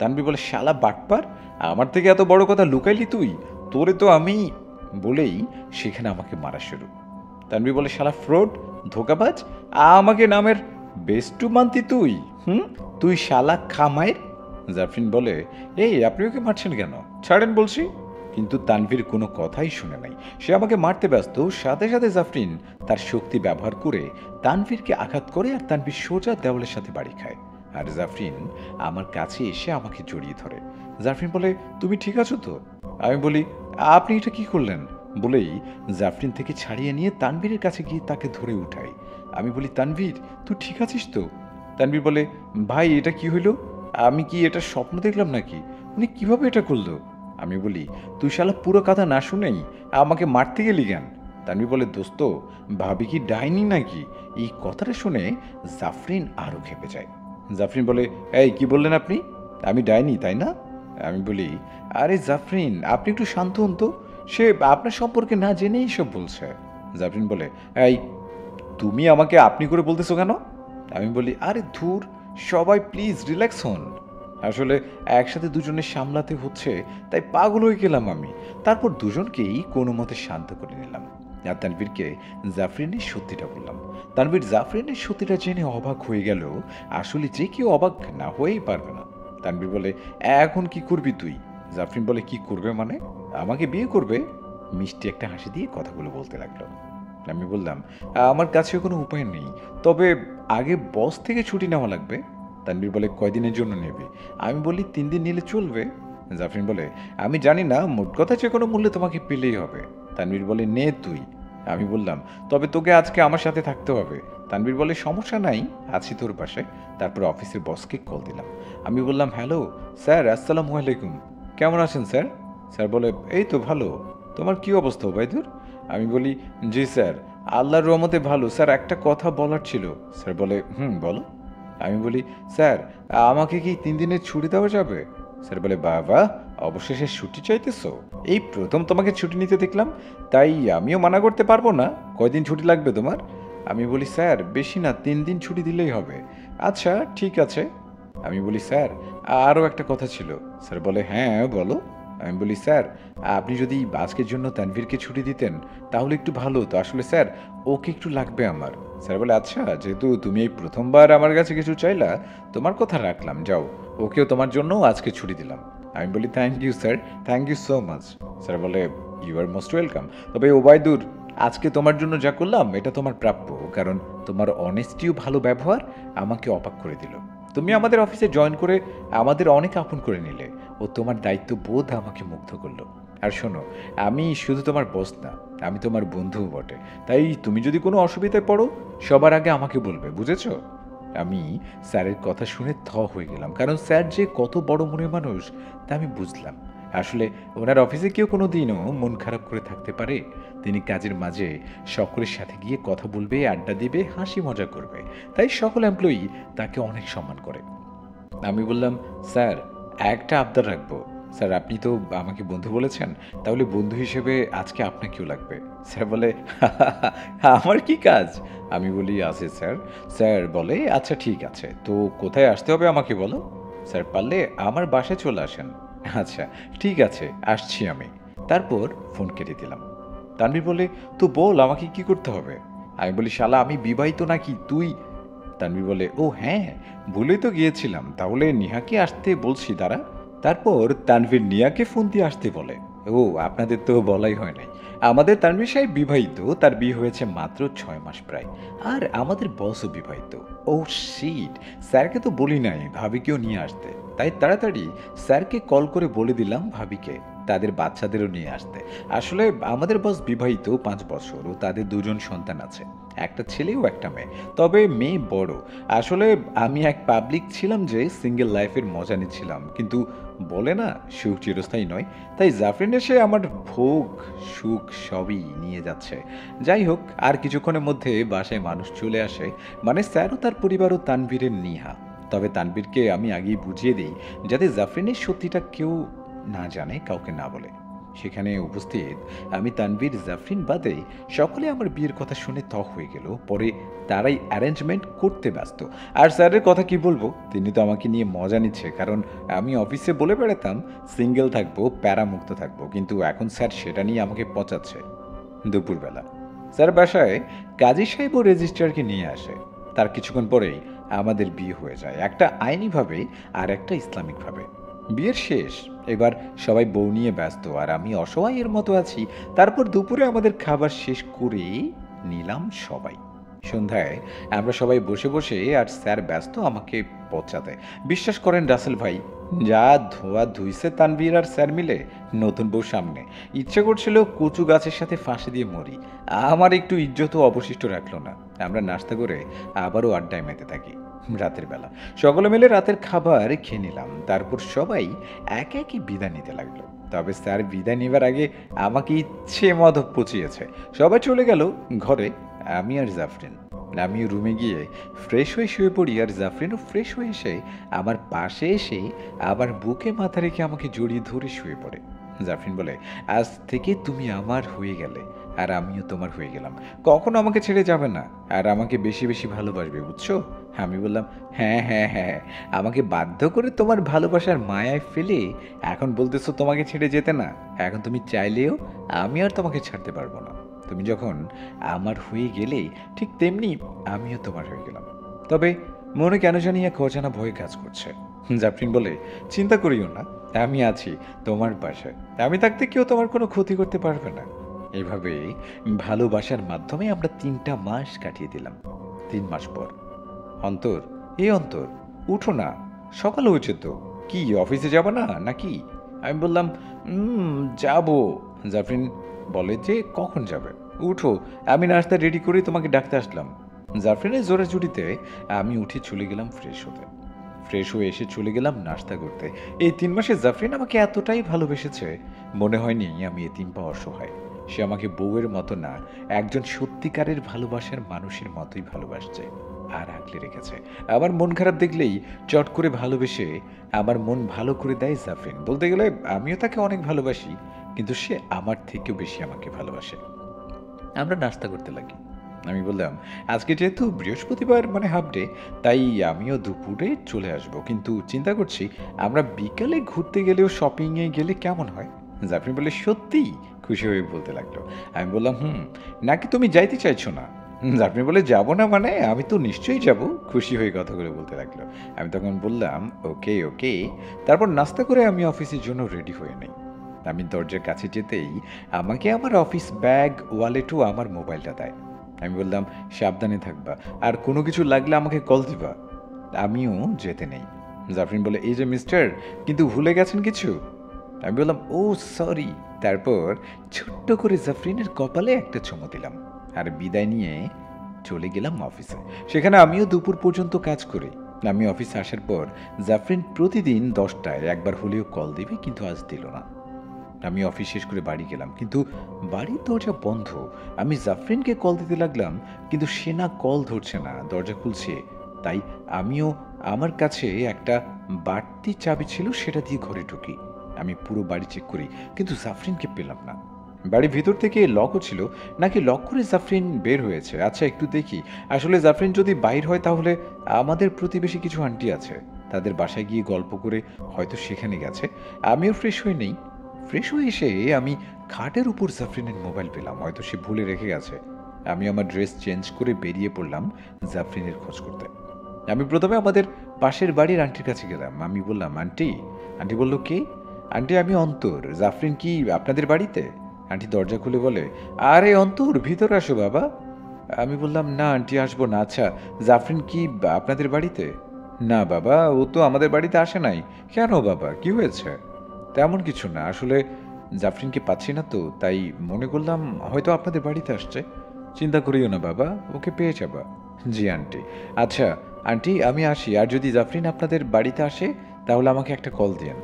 তানভীর বলে, শালা বাটপার, আমার থেকে এত বড় কথা লুকাইলি তুই? তোরে তো আমি, বলেই সেখানে আমাকে মারা শুরু। তানভীর বলে, শালা ফ্রড, ধোকাবাজ, আমাকে নামের বেস্টু মানতি তুই? তুই শালা খামায়ের। জাফরিন বলে, এই আপনি ওকে মারছেন কেন? ছাড়েন বলছি। কিন্তু তানভীর কোনো কথাই শুনে নাই, সে আমাকে মারতে ব্যস্ত। সাথে সাথে জাফরিন তার শক্তি ব্যবহার করে তানভীরকে আঘাত করে, আর তানভীর সোজা দেওয়ালের সাথে বাড়ি খায়। আর জাফরিন আমার কাছে এসে আমাকে জড়িয়ে ধরে। জাফরিন বলে, তুমি ঠিক আছো তো? আমি বলি, আপনি এটা কি করলেন? বলেই জাফরিন থেকে ছাড়িয়ে নিয়ে তানভীরের কাছে গিয়ে তাকে ধরে উঠাই। আমি বলি, তানভীর তুই ঠিক আছিস তো? তানভীর বলে, ভাই এটা কি হইল? আমি কি এটা স্বপ্ন দেখলাম নাকি? উনি কিভাবে এটা করলো? আমি বলি, তুই শালা পুরো কথা না শুনেই আমাকে মারতে গেলি কেন? তানভীর বলে, দোস্ত ভাবি কি ডাইনি নাকি? এই কথাটা শুনে জাফরিন আরো খেপে যায়। জাফরিন বলে, এই কি বললেন আপনি? আমি ডাইনি তাই না? আমি বলি, আরে জাফরিন আপনি একটু শান্ত হন তো, সে আপনার সম্পর্কে না জেনেই সব বলছে। জাফরিন বলে, এই তুমি আমাকে আপনি করে বলতেছো কেন? আমি বলি, আরে ধুর, সবাই প্লিজ রিল্যাক্স হন। আসলে একসাথে দুজনে সামলাতে হচ্ছে, তাই পাগল হয়ে গেলাম আমি। তারপর দুজনকেই কোনো মতে শান্ত করে নিলাম। আর তানভীরকে জাফরিনের সত্যিটা বললাম। তানভীর জাফরিনের সত্যিটা জেনে অবাক হয়ে গেল। আসলে যে কেউ অবাক না হয়েই পারবে না। তানভীর বলে, এখন কি করবি তুই? জাফরিন বলে, কি করবে মানে? আমাকে বিয়ে করবে? মিষ্টি একটা হাসি দিয়ে কথাগুলো বলতে লাগলো। আমি বললাম, আমার কাছে কোনো উপায় নেই, তবে আগে বস থেকে ছুটি নেওয়া লাগবে। তানভীর বলে, কয়দিনের জন্য নেবে? আমি বলি, 3 দিন নিলে চলবে। জাফরিন বলে, আমি জানি না, মোট কথা যে কোনো মূল্যে তোমাকে পেলেই হবে। তানভীর বলে, নে তুই। আমি বললাম, তবে তোকে আজকে আমার সাথে থাকতে হবে। তানভীর বলে, সমস্যা নাই, আছি তোর পাশে। তারপর অফিসের বসকে কল দিলাম। আমি বললাম, হ্যালো স্যার, আসসালামু আলাইকুম, কেমন আছেন স্যার? স্যার বলে, এই তো ভালো, তোমার কি অবস্থা ওবায়দুর? আমি বলি, জি স্যার, আল্লাহর রহমতে ভালো। স্যার একটা কথা বলার ছিল। স্যার বলে, বলো। আমি বলি, স্যার আমাকে কি 3 দিনের ছুটি দেওয়া যাবে? স্যার বলে, বাবা অবশেষে ছুটি চাইতেছো? এই প্রথম তোমাকে ছুটি নিতে দেখলাম, তাই আমিও মানা করতে পারবো না। কয়দিন ছুটি লাগবে তোমার? আমি বলি, স্যার বেশি না, 3 দিন ছুটি দিলেই হবে। আচ্ছা ঠিক আছে। আমি বলি, স্যার আরও একটা কথা ছিল। স্যার বলে, হ্যাঁ বলো। আমি বলি, স্যার আপনি যদি আজকের জন্য তানভীরকে ছুটি দিতেন তাহলে একটু ভালো হতো। আসলে স্যার ওকে একটু লাগবে আমার। স্যার বলে, আচ্ছা যেহেতু তুমি এই প্রথমবার আমার কাছে কিছু চাইলা, তোমার কথা রাখলাম, যাও ওকেও তোমার জন্য আজকে ছুটি দিলাম। আমি বলি, thank you sir, thank you so much. Sir বলে, ইউ আর মোস্ট ওয়েলকাম। তবে ওবায়দুর, আজকে তোমার জন্য যা করলাম এটা তোমার প্রাপ্য, কারণ তোমার অনেস্টি ও ভালো ব্যবহার আমাকে অবাক করে দিল। তুমি আমাদের অফিসে জয়েন করে আমাদের অনেক আপন করে নিলে, ও তোমার দায়িত্ববোধ আমাকে মুগ্ধ করলো। আর শোনো, আমি শুধু তোমার বস না, আমি তোমার বন্ধুও বটে। তাই তুমি যদি কোনো অসুবিধায় পড়ো সবার আগে আমাকে বলবে, বুঝেছো? আমি স্যারের কথা শুনে হয়ে গেলাম, কারণ স্যার যে কত বড় মনের মানুষ তা আমি বুঝলাম। আসলে ওনার অফিসে কেউ কোনো দিনও মন খারাপ করে থাকতে পারে? তিনি কাজের মাঝে সকলের সাথে গিয়ে কথা বলবে, আড্ডা দিবে, হাসি মজা করবে। তাই সকল এমপ্লয়ি তাকে অনেক সম্মান করে। আমি বললাম, স্যার একটা আবদার রাখবো। স্যার আপনি তো আমাকে বন্ধু বলেছেন, তাহলে বন্ধু হিসেবে আজকে আপনাকেও লাগবে। স্যার বলে, আমার কি কাজ? আমি বলি, আছে স্যার। স্যার বলে, আচ্ছা ঠিক আছে, তো কোথায় আসতে হবে আমাকে বলো। স্যার পারলে আমার বাসায় চলে আসেন। আচ্ছা ঠিক আছে, আসছি আমি। তারপর ফোন কেটে দিলাম। তানভীর বলে, তো বল আমাকে কি করতে হবে? আমি বলি, শালা আমি বিবাহিত নাকি তুই? তানভীর বলে, ও হ্যাঁ, ভুলে তো গিয়েছিলাম, তাহলে নিহাকে আসতে বলছি, দাঁড়া। তারপর তানভীর নিয়াকে ফোন দিয়ে আসতে বলে। ও আপনাদের তো বলাই হয় নাই, আমাদের তানভীর সাহেব বিবাহিত, তার বিয়ে হয়েছে মাত্র 6 মাস প্রায়। আর আমাদের বসও বিবাহিত। ও শিট, স্যারকে তো বলি নাই ভাবিকেও নিয়ে আসতে। তাই তাড়াতাড়ি স্যারকে কল করে বলে দিলাম ভাবিকে তাদের বাচ্চাদেরও নিয়ে আসতে। আসলে আমাদের বস বিবাহিত 5 বছর ও তাদের 2 সন্তান আছে, একটা ছেলে ও একটা মেয়ে। তবে মেয়ে বড়। আসলে আমি এক পাবলিক ছিলাম যে সিঙ্গেল লাইফের মজা নিচ্ছিলাম, কিন্তু বলে না সুখ চিরস্থায়ী নয়, তাই জাফরিন এসে আমার ভোগ সুখ সবই নিয়ে যাচ্ছে। যাই হোক, আর কিছুক্ষণের মধ্যে বাসায় মানুষ চলে আসে, মানে স্যার ও তার পরিবার ও তানভীরের নিহা। তবে তানভীরকে আমি আগেই বুঝিয়ে দিই যাতে জাফরিনের সত্যিটা কেউ না জানে, কাউকে না বলে। সেখানে উপস্থিত আমি, তানভীর, জাফরিন বাদে সকলে আমার বিয়ের কথা শুনে হয়ে গেল। পরে তারাই অ্যারেঞ্জমেন্ট করতে ব্যস্ত। আর স্যারের কথা কি বলবো, তিনি তো আমাকে নিয়ে মজা নিচ্ছে, কারণ আমি অফিসে বলে বেড়াতাম সিঙ্গেল থাকবো, প্যারামুক্ত থাকবো, কিন্তু এখন স্যার সেটা নিয়ে আমাকে পচাচ্ছে। দুপুরবেলা স্যার বাসায় কাজী সাহেব ও রেজিস্ট্রারকে নিয়ে আসে। তার কিছুক্ষণ পরেই আমাদের বিয়ে হয়ে যায়, একটা আইনিভাবে আর একটা ইসলামিকভাবে। বিয়ের শেষ, এবার সবাই বউ নিয়ে ব্যস্ত আর আমি অসহায়ের মতো আছি। তারপর দুপুরে আমাদের খাবার শেষ করে নিলাম সবাই। সন্ধ্যায় আমরা সবাই বসে বসে, আর স্যার ব্যস্ত আমাকে পচাতে। বিশ্বাস করেন রাসেল ভাই, যা ধোয়া ধুইছে তানভীর আর স্যার মিলে নতুন বউ সামনে, ইচ্ছে করছিল কচু গাছের সাথে ফাঁসি দিয়ে মরি। আমার একটু ইজ্জতও অবশিষ্ট রাখলো না। আমরা নাস্তা করে আবারও আড্ডায় মেতে থাকি। রাতের বেলা সকলে মিলে রাতের খাবার খেয়ে নিলাম। তারপর সবাই একে একে বিদায় নিতে লাগলো। তবে স্যার বিদায় নেবার আগে আমাকে ইচ্ছে মতো পচিয়েছে। সবাই চলে গেল ঘরে, আমি আর জাফরিন। আমি রুমে গিয়ে ফ্রেশ হয়ে শুয়ে পড়ি, আর জাফরিনও ফ্রেশ হয়ে এসে আমার পাশে এসে আবার বুকে মাথা রেখে আমাকে জড়িয়ে ধরে শুয়ে পড়ে। জাফরিন বলে, আজ থেকে তুমি আমার হয়ে গেলে আর আমিও তোমার হয়ে গেলাম, কখনো আমাকে ছেড়ে যাবে না, আর আমাকে বেশি বেশি ভালোবাসবে, বুঝছো? আমি বললাম, হ্যাঁ হ্যাঁ হ্যাঁ, আমাকে বাধ্য করে তোমার ভালোবাসার মায়ায় ফেলে এখন বলতেছো তোমাকে ছেড়ে যেতে না। এখন তুমি চাইলেও আমি আর তোমাকে ছাড়তে পারবো না। তুমি যখন আমার হয়ে গেলে ঠিক তেমনি আমিও তোমার হয়ে গেলাম। তবে মনে কেন জানি এক অজানা ভয় কাজ করছে। জাফরিন বলে, চিন্তা করিও না, আমি আছি তোমার পাশে, আমি থাকতে কেউ তোমার কোনো ক্ষতি করতে পারবে না। এভাবে ভালোবাসার মাধ্যমে আমরা 3টা মাস কাটিয়ে দিলাম। 3 মাস পর, অন্তর, এই অন্তর, উঠো না, সকাল হয়েছে তো, কি অফিসে যাবে না নাকি? আমি বললাম, যাব। জাফরিন বলে যে, কখন যাবে? উঠো, আমি নাস্তা রেডি করে তোমাকে ডাকতে আসলাম। জাফরিনের জোরাজুরিতে আমি উঠে চলে গেলাম ফ্রেশ হতে। ফ্রেশ হয়ে এসে চলে গেলাম নাস্তা করতে। এই 3 মাসে জাফরিন আমাকে এতটাই ভালোবেসেছে, মনে হয়নি আমি এতিম বা অসহায়। সে আমাকে বউয়ের মতো না, একজন সত্যিকারের ভালোবাসার মানুষের মতোই ভালোবাসছে আর আগলে রেখেছে। আমার মন খারাপ দেখলেই চট করে ভালোবেসে আমার মন ভালো করে দেয় জাফরিন। বলতে গেলে আমিও তাকে অনেক ভালোবাসি, কিন্তু সে আমার থেকেও বেশি আমাকে ভালোবাসে। আমরা নাস্তা করতে লাগি। আমি বললাম, আজকে যেহেতু বৃহস্পতিবার মানে হাফ ডে, তাই আমিও দুপুরে চলে আসব, কিন্তু চিন্তা করছি আমরা বিকালে ঘুরতে গেলেও শপিংয়ে গেলে কেমন হয়। জাফরিন বলে, সত্যি? খুশি হয়ে বলতে লাগলো। আমি বললাম, নাকি তুমি যাইতে চাইছো না? জাফরিন বলে, যাবো না মানে? আমি তো নিশ্চয়ই যাব। খুশি হয়ে কথাগুলো বলতে লাগলো। আমি তখন বললাম, ওকে ওকে। তারপর নাস্তা করে আমি অফিসের জন্য রেডি হয়ে নেই। আমি দরজার কাছে যেতেই আমাকে আমার অফিস ব্যাগ, ওয়ালেট ও আমার মোবাইলটা দেয়। আমি বললাম, সাবধানে থাকবা, আর কোনো কিছু লাগলে আমাকে কল দিবা। আমিও যেতে নেই। জাফরিন বলে, এই যে মিস্টার, কিন্তু ভুলে গেছেন কিছু? আমি বললাম, ও সরি। তারপর ছোট্ট করে জাফরিনের কপালে একটা চুমু দিলাম আর বিদায় নিয়ে চলে গেলাম অফিসে। সেখানে আমিও দুপুর পর্যন্ত কাজ করি। আমি অফিসে আসার পর জাফরিন প্রতিদিন 10টায় একবার হলেও কল দিবে, কিন্তু আজ দিল না। আমি অফিস শেষ করে বাড়ি গেলাম, কিন্তু বাড়ির দরজা বন্ধ। আমি জাফরিনকে কল দিতে লাগলাম, কিন্তু সে না কল ধরছে না, দরজা খুলছে। তাই আমিও, আমার কাছে একটা বাড়তি চাবি ছিল, সেটা দিয়ে ঘরে ঢুকি। আমি পুরো বাড়ি চেক করি, কিন্তু জাফরিনকে পেলাম না। বাড়ির ভিতর থেকে লকও ছিল, নাকি লক করে জাফরিন বের হয়েছে। আচ্ছা, একটু দেখি। আসলে জাফরিন যদি বাইর হয়, তাহলে আমাদের প্রতিবেশী কিছু আন্টি আছে, তাদের বাসায় গিয়ে গল্প করে হয়তো সেখানে গেছে। আমিও ফ্রেশ হয়ে নেই। ফ্রেশ হয়ে এসে আমি খাটের উপর জাফরিনের মোবাইল পেলাম, হয়তো সে ভুলে রেখে গেছে। আমি আমার ড্রেস চেঞ্জ করে বেরিয়ে পড়লাম জাফরিনের খোঁজ করতে। আমি প্রথমে আমাদের পাশের বাড়ির আন্টির কাছে গেলাম। আমি বললাম, আন্টি। আন্টি বলল, কে? আন্টি, আমি অন্তর। জাফরিন কি আপনাদের বাড়িতে? আন্টি দরজা খুলে বলে, আরে অন্তর, ভিতর আসো বাবা। আমি বললাম, না আন্টি, আসবো না। আচ্ছা, জাফরিন কি আপনাদের বাড়িতে? না বাবা, ও তো আমাদের বাড়িতে আসে নাই। কেন বাবা, কি হয়েছে? তেমন কিছু না, আসলে জাফরিনকে পাচ্ছি না তো, তাই মনে করলাম হয়তো আপনাদের বাড়িতে আসছে। চিন্তা করিও না বাবা, ওকে পেয়ে যাবা। জি আন্টি। আচ্ছা আন্টি, আমি আসি, আর যদি জাফরিন আপনাদের বাড়িতে আসে তাহলে আমাকে একটা কল দিন।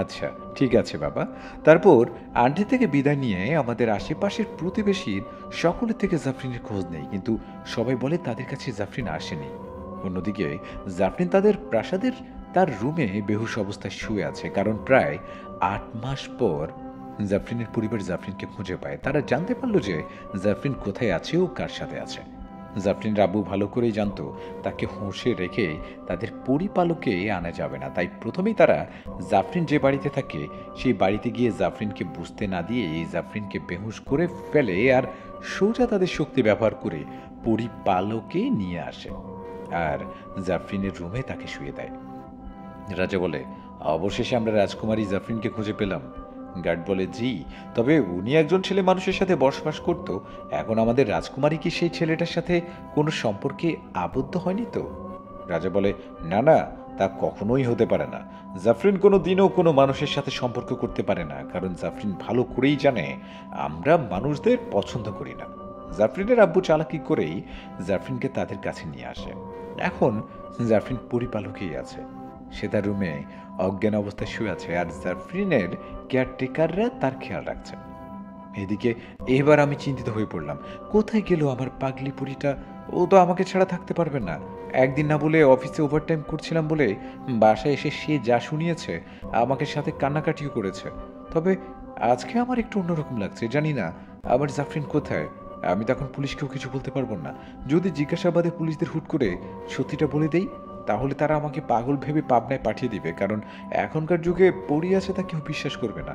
আচ্ছা, ঠিক আছে বাবা। তারপর আন্টি থেকে বিদায় নিয়ে আমাদের আশেপাশের প্রতিবেশীর সকলের থেকে জাফরিনের খোঁজ নেই, কিন্তু সবাই বলে তাদের কাছে জাফরিন আসেনি। অন্যদিকে জাফরিন তাদের প্রাসাদের তার রুমে বেহুশ অবস্থায় শুয়ে আছে, কারণ প্রায় 8 মাস পর জাফরিনের পরিবার জাফরিনকে খুঁজে পায়। তারা জানতে পারল যে জাফরিন কোথায় আছে ও কার সাথে আছে। জাফরিনের আব্বু ভালো করেই জানতো তাকে হোঁশে রেখে তাদের পরিপালকে আনা যাবে না, তাই প্রথমেই তারা জাফরিন যে বাড়িতে থাকে সেই বাড়িতে গিয়ে জাফরিনকে বুঝতে না দিয়ে জাফরিনকে বেহুশ করে ফেলে আর সোজা তাদের শক্তি ব্যবহার করে পরিপালকে নিয়ে আসে আর জাফরিনের রুমে তাকে শুয়ে দেয়। রাজা বলে, অবশেষে আমরা রাজকুমারী জাফরিনকে খুঁজে পেলাম। গার্ড বলে, জি, তবে উনি একজন ছেলে মানুষের সাথে বসবাস করত। এখন আমাদের রাজকুমারী কি সেই ছেলেটার সাথে কোনো সম্পর্কে আবদ্ধ হয়নি তো? রাজা বলে, না না, তা কখনোই হতে পারে না। জাফরিন কোনো দিনও কোনো মানুষের সাথে সম্পর্ক করতে পারে না, কারণ জাফরিন ভালো করেই জানে আমরা মানুষদের পছন্দ করি না। জাফরিনের আব্বু চালাকি করেই জাফরিনকে তাদের কাছে নিয়ে আসে। এখন জাফরিন পরিপালকেই আছে। সে তার রুমে অজ্ঞান অবস্থায় শুয়ে আছে, আর জাফরিনের কেয়ারটেকাররা তার খেয়াল রাখছে। এদিকে এবার আমি চিন্তিত হয়ে পড়লাম, কোথায় গেল আমার পাগলি পুরিটা? ও তো আমাকে ছাড়া থাকতে পারবে না। একদিন না বলে অফিসে ওভারটাইম করছিলাম বলে বাসায় এসে সে যা শুনিয়েছে, আমাকে সাথে কান্নাকাটিও করেছে। তবে আজকে আমার একটু অন্যরকম লাগছে, জানি না আমার জাফরিন কোথায়। আমি তখন পুলিশকেও কিছু বলতে পারবো না। যদি জিজ্ঞাসাবাদে পুলিশদের হুট করে সত্যিটা বলে দেই, তাহলে তারা আমাকে পাগল ভেবে পাবনায় পাঠিয়ে দিবে, কারণ এখনকার যুগে পড়ি আছে তা কেউ বিশ্বাস করবে না।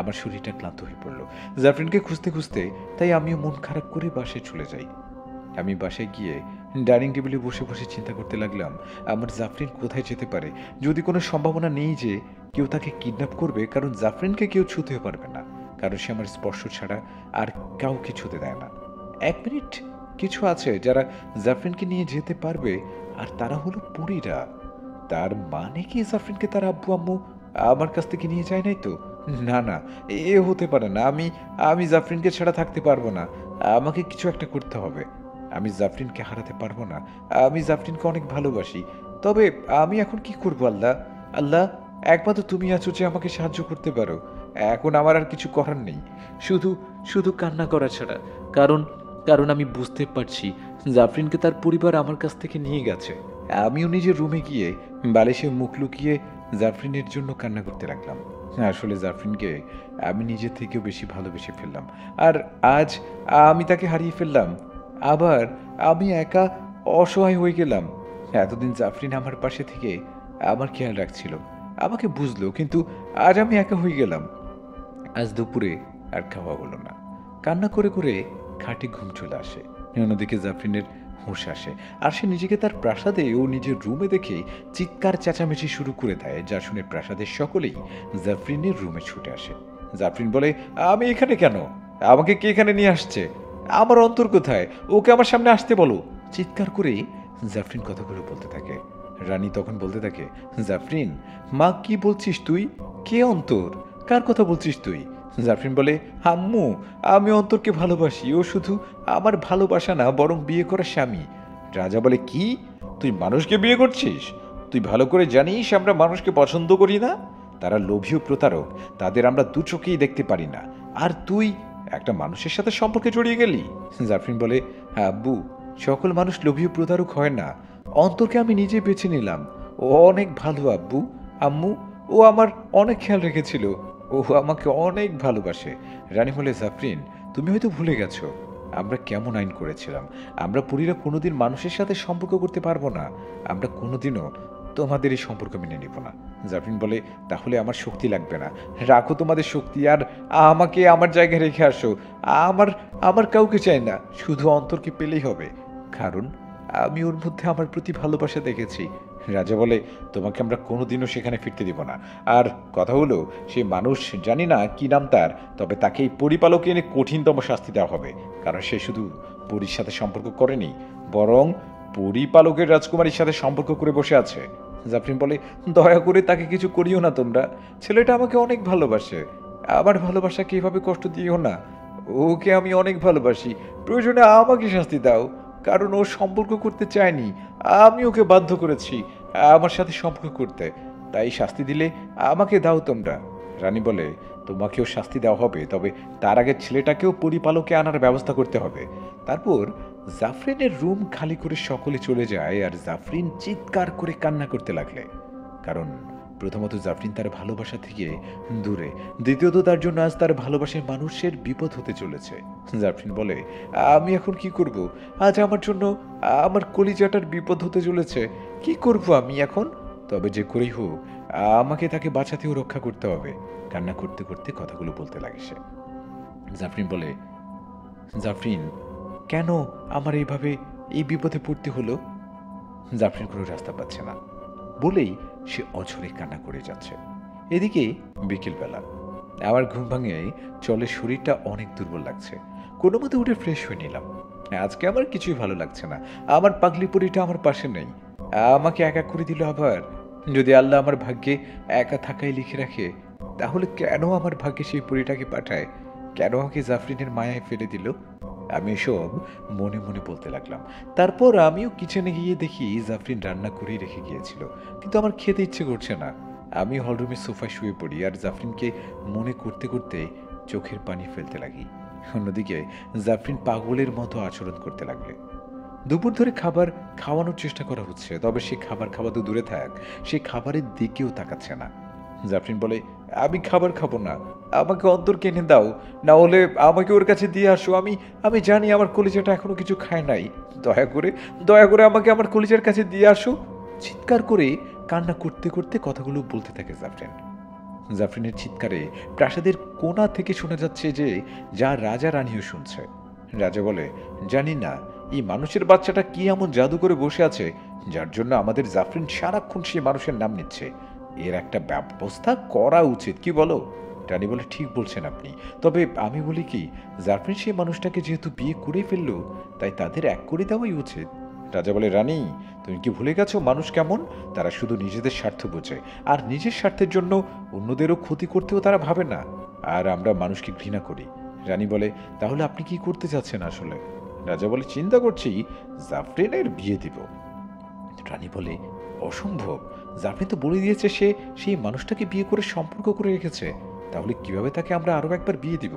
আমার শরীরটা ক্লান্ত হয়ে পড়লো জাফরিনকে খুঁজতে খুঁজতে, তাই আমিও মন খারাপ করে বাসায় চলে যাই। আমি বাসায় গিয়ে ডাইনিং টেবিলে বসে বসে চিন্তা করতে লাগলাম, আমার জাফরিন কোথায় যেতে পারে। যদি কোনো সম্ভাবনা নেই যে কেউ তাকে কিডন্যাপ করবে, কারণ জাফরিনকে কেউ ছুঁতেও পারবে না, কারণ সে আমার স্পর্শ ছাড়া আর কাউকে ছুঁতে দেয় না। 1 মিনিট কিছু আছে যারা জাফরিনকে নিয়ে যেতে পারবে, আর তারা হলো পরীরা। তার মানে কি জাফরিনকে তার আব্বু আম্মু আমার কাছ থেকে নিয়ে যায় নাই তো? না না, এ হতে পারে না। আমি জাফরিনকে ছাড়া থাকতে পারবো না। আমাকে কিছু একটা করতে হবে। আমি জাফরিনকে হারাতে পারবো না। আমি জাফরিনকে অনেক ভালোবাসি। তবে আমি এখন কি করব? আল্লাহ, আল্লাহ, একমাত্র তুমি আছো যে আমাকে সাহায্য করতে পারো। এখন আমার আর কিছু করার নেই, শুধু শুধু কান্না করা ছাড়া। কারণ কারণ আমি বুঝতে পারছি জাফরিনকে তার পরিবার আমার কাছ থেকে নিয়ে গেছে। আমিও নিজের রুমে গিয়ে বালিশে মুখ লুকিয়ে জাফরিনের জন্য কান্না করতে লাগলাম। আসলে জাফরিনকে আমি নিজের থেকেও বেশি ভালোবেসে ফেললাম, আর আজ আমি তাকে হারিয়ে ফেললাম। আবার আমি একা অসহায় হয়ে গেলাম। এতদিন জাফরিন আমার পাশে থেকে আমার খেয়াল রাখছিল, আমাকে বুঝলো, কিন্তু আজ আমি একা হয়ে গেলাম। আজ দুপুরে আর খাওয়া হলো না। কান্না করে করে খাটে ঘুম চলে আসে। অন্যদিকে জাফরিনের হুঁশ আসে, আর সে নিজেকে তার প্রাসাদে ও নিজের রুমে দেখে চিৎকার চেঁচামেচি শুরু করে দেয়, যা শুনে প্রাসাদের সকলেই জাফরিনের রুমে ছুটে আসে। জাফরিন বলে, আমি এখানে কেন? আমাকে কে এখানে নিয়ে আসছে? আমার অন্তর কোথায়? ওকে আমার সামনে আসতে বলো। চিৎকার করে জাফরিন কথাগুলো বলতে থাকে। রানী তখন বলতে থাকে, জাফরিন, মা কি বলছিস তুই? কে অন্তর? কার কথা বলছিস তুই? জাফরিন বলে, আম্মু, আমি অন্তরকে ভালোবাসি। ও শুধু আমার ভালোবাসা না, বরং বিয়ে করার স্বামী। রাজা বলে, কি? তুই মানুষকে বিয়ে করছিস? তুই ভালো করে জানিস আমরা মানুষকে পছন্দ করি না। তারা লোভী ও প্রতারক, তাদের আমরা দু চোখেই দেখতে পারি না। আর তুই একটা মানুষের সাথে সম্পর্কে জড়িয়ে গেলি। জাফরিন বলে, হ্যাঁ আব্বু, সকল মানুষ লোভী ও প্রতারক হয় না। অন্তরকে আমি নিজে বেছে নিলাম। ও অনেক ভালো আব্বু, আম্মু। ও আমার অনেক খেয়াল রেখেছিল। ও আমাকে অনেক ভালোবাসে। রানী বলে, জাফরিন, তুমি হয়তো ভুলে গেছো আমরা কেমন আইন করেছিলাম। আমরা পুরীরা কোনোদিন মানুষের সাথে সম্পর্ক করতে পারবো না। আমরা কোনোদিনও তোমাদের এই সম্পর্ক মেনে নিব না। জাফরিন বলে, তাহলে আমার শক্তি লাগবে না। রাখো তোমাদের শক্তি, আর আমাকে আমার জায়গায় রেখে আসো। আমার আমার কাউকে চাই না, শুধু অন্তরকে পেলেই হবে। কারণ আমি ওর মধ্যে আমার প্রতি ভালোবাসা দেখেছি। রাজা বলে, তোমাকে আমরা কোনোদিনও সেখানে ফিরতে দিব না। আর কথা হলো, সে মানুষ জানি না কি নাম তার, তবে তাকে এই পরিপালক এনে কঠিনতম শাস্তি দেওয়া হবে। কারণ সে শুধু পরীর সাথে সম্পর্ক করেনি, বরং পরিপালকের রাজকুমারীর সাথে সম্পর্ক করে বসে আছে। জাফরিন বলে, দয়া করে তাকে কিছু করিও না তোমরা। ছেলেটা আমাকে অনেক ভালোবাসে। আমার ভালোবাসাকে এভাবে কষ্ট দিও না। ওকে আমি অনেক ভালোবাসি। প্রয়োজনে আমাকে শাস্তি দাও। কারণ ও সম্পর্ক করতে চায়নি, আমি ওকে বাধ্য করেছি আমার সাথে সম্পর্ক করতে। তাই শাস্তি দিলে আমাকে দাও তোমরা। রানী বলে, তোমাকেও শাস্তি দেওয়া হবে, তবে তার আগে ছেলেটাকেও পরিপালকে আনার ব্যবস্থা করতে হবে। তারপর জাফরিনের রুম খালি করে সকলে চলে যায়, আর জাফরিন চিৎকার করে কান্না করতে লাগলে। কারণ প্রথমত জাফরিন তার ভালোবাসা থেকে দূরে, দ্বিতীয়ত তার জন্য আজ তার ভালোবাসার মানুষের বিপদ হতে চলেছে। জাফরিন বলে, আমি এখন কি করব? আজ আমার জন্য আমার কলিজাটার বিপদ হতে চলেছে। কি করব আমি এখন? তবে যে করেই হোক আমাকে তাকে বাঁচাতে ও রক্ষা করতে হবে। কান্না করতে করতে কথাগুলো বলতে লাগে সে। জাফরিন বলে, জাফরিন, কেন আমার এইভাবে এই বিপদে পড়তে হলো? জাফরিন কোনো রাস্তা পাচ্ছে না বলেই সে অঝরে কান্না করে যাচ্ছে। এদিকে বিকেলবেলা আমার ঘুম ভাঙে, চলে শরীরটা অনেক দুর্বল লাগছে। কোনো মতে উঠে ফ্রেশ হয়ে নিলাম। আজকে আমার কিছুই ভালো লাগছে না। আমার পাগলি পরিটা আমার পাশে নেই, আমাকে একা করে দিল আবার। যদি আল্লাহ আমার ভাগ্যে একা থাকাই লিখে রাখে, তাহলে কেন আমার ভাগ্যে সেই পরিটাকে পাঠায়? কেন আমাকে জাফরিনের মায়ায় ফেলে দিল? আমি এসব মনে মনে বলতে লাগলাম। তারপর আমিও কিচেনে গিয়ে দেখি জাফরিন রান্না করেই রেখে গিয়েছিল, কিন্তু আমার খেতে ইচ্ছে করছে না। আমি হলরুমের সোফায় শুয়ে পড়ি, আর জাফরিনকে মনে করতে করতে চোখের পানি ফেলতে লাগি। অন্যদিকে জাফরিন পাগলের মতো আচরণ করতে লাগলে। দুপুর ধরে খাবার খাওয়ানোর চেষ্টা করা হচ্ছে, তবে সে খাবার খাওয়া তো দূরে থাক, সে খাবারের দিকেও তাকাচ্ছে না। জাফরিন বলে, আমি খাবার খাবো না, আমাকে অন্তর কিনে দাও, না হলে আমাকে ওর কাছে দিয়ে আসো। আমি জানি আমার কলিজাটা এখনো কিছু খায় নাই। দয়া করে আমাকে আমার কলিজার কাছে দিয়ে আসো। চিৎকার করে কান্না করতে করতে কথাগুলো বলতে থাকে জাফরিন। জাফরিনের চিৎকারে প্রাসাদের কোণা থেকে শোনা যাচ্ছে যে যা রাজা রানীও শুনছে। রাজা বলে, জানি না এই মানুষের বাচ্চাটা কি এমন জাদু করে বসে আছে, যার জন্য আমাদের জাফরিন সারাক্ষণ সেই মানুষের নাম নিচ্ছে। এর একটা ব্যবস্থা করা উচিত, কি বলো? রানী বলে, ঠিক বলছেন আপনি। তবে আমি বলি কি, জাফরিন সেই মানুষটাকে যেহেতু বিয়ে করে ফেললো, তাই তাদের এক করে দেওয়াই উচিত। রাজা বলে, রানী, তুমি কি ভুলে গেছো মানুষ কেমন? তারা শুধু নিজেদের স্বার্থ বোঝে, আর নিজের স্বার্থের জন্য অন্যদেরও ক্ষতি করতেও তারা ভাবে না। আর আমরা মানুষকে ঘৃণা করি। রানী বলে, তাহলে আপনি কি করতে চাচ্ছেন আসলে? রাজা বলে, চিন্তা করছি জাফরিনের বিয়ে দিব। রানী বলে, অসম্ভব। জাফরিন তো বলে দিয়েছে সে সেই মানুষটাকে বিয়ে করে সম্পর্ক করে রেখেছে। তাহলে কিভাবে তাকে আমরা আরও একবার বিয়ে দিব?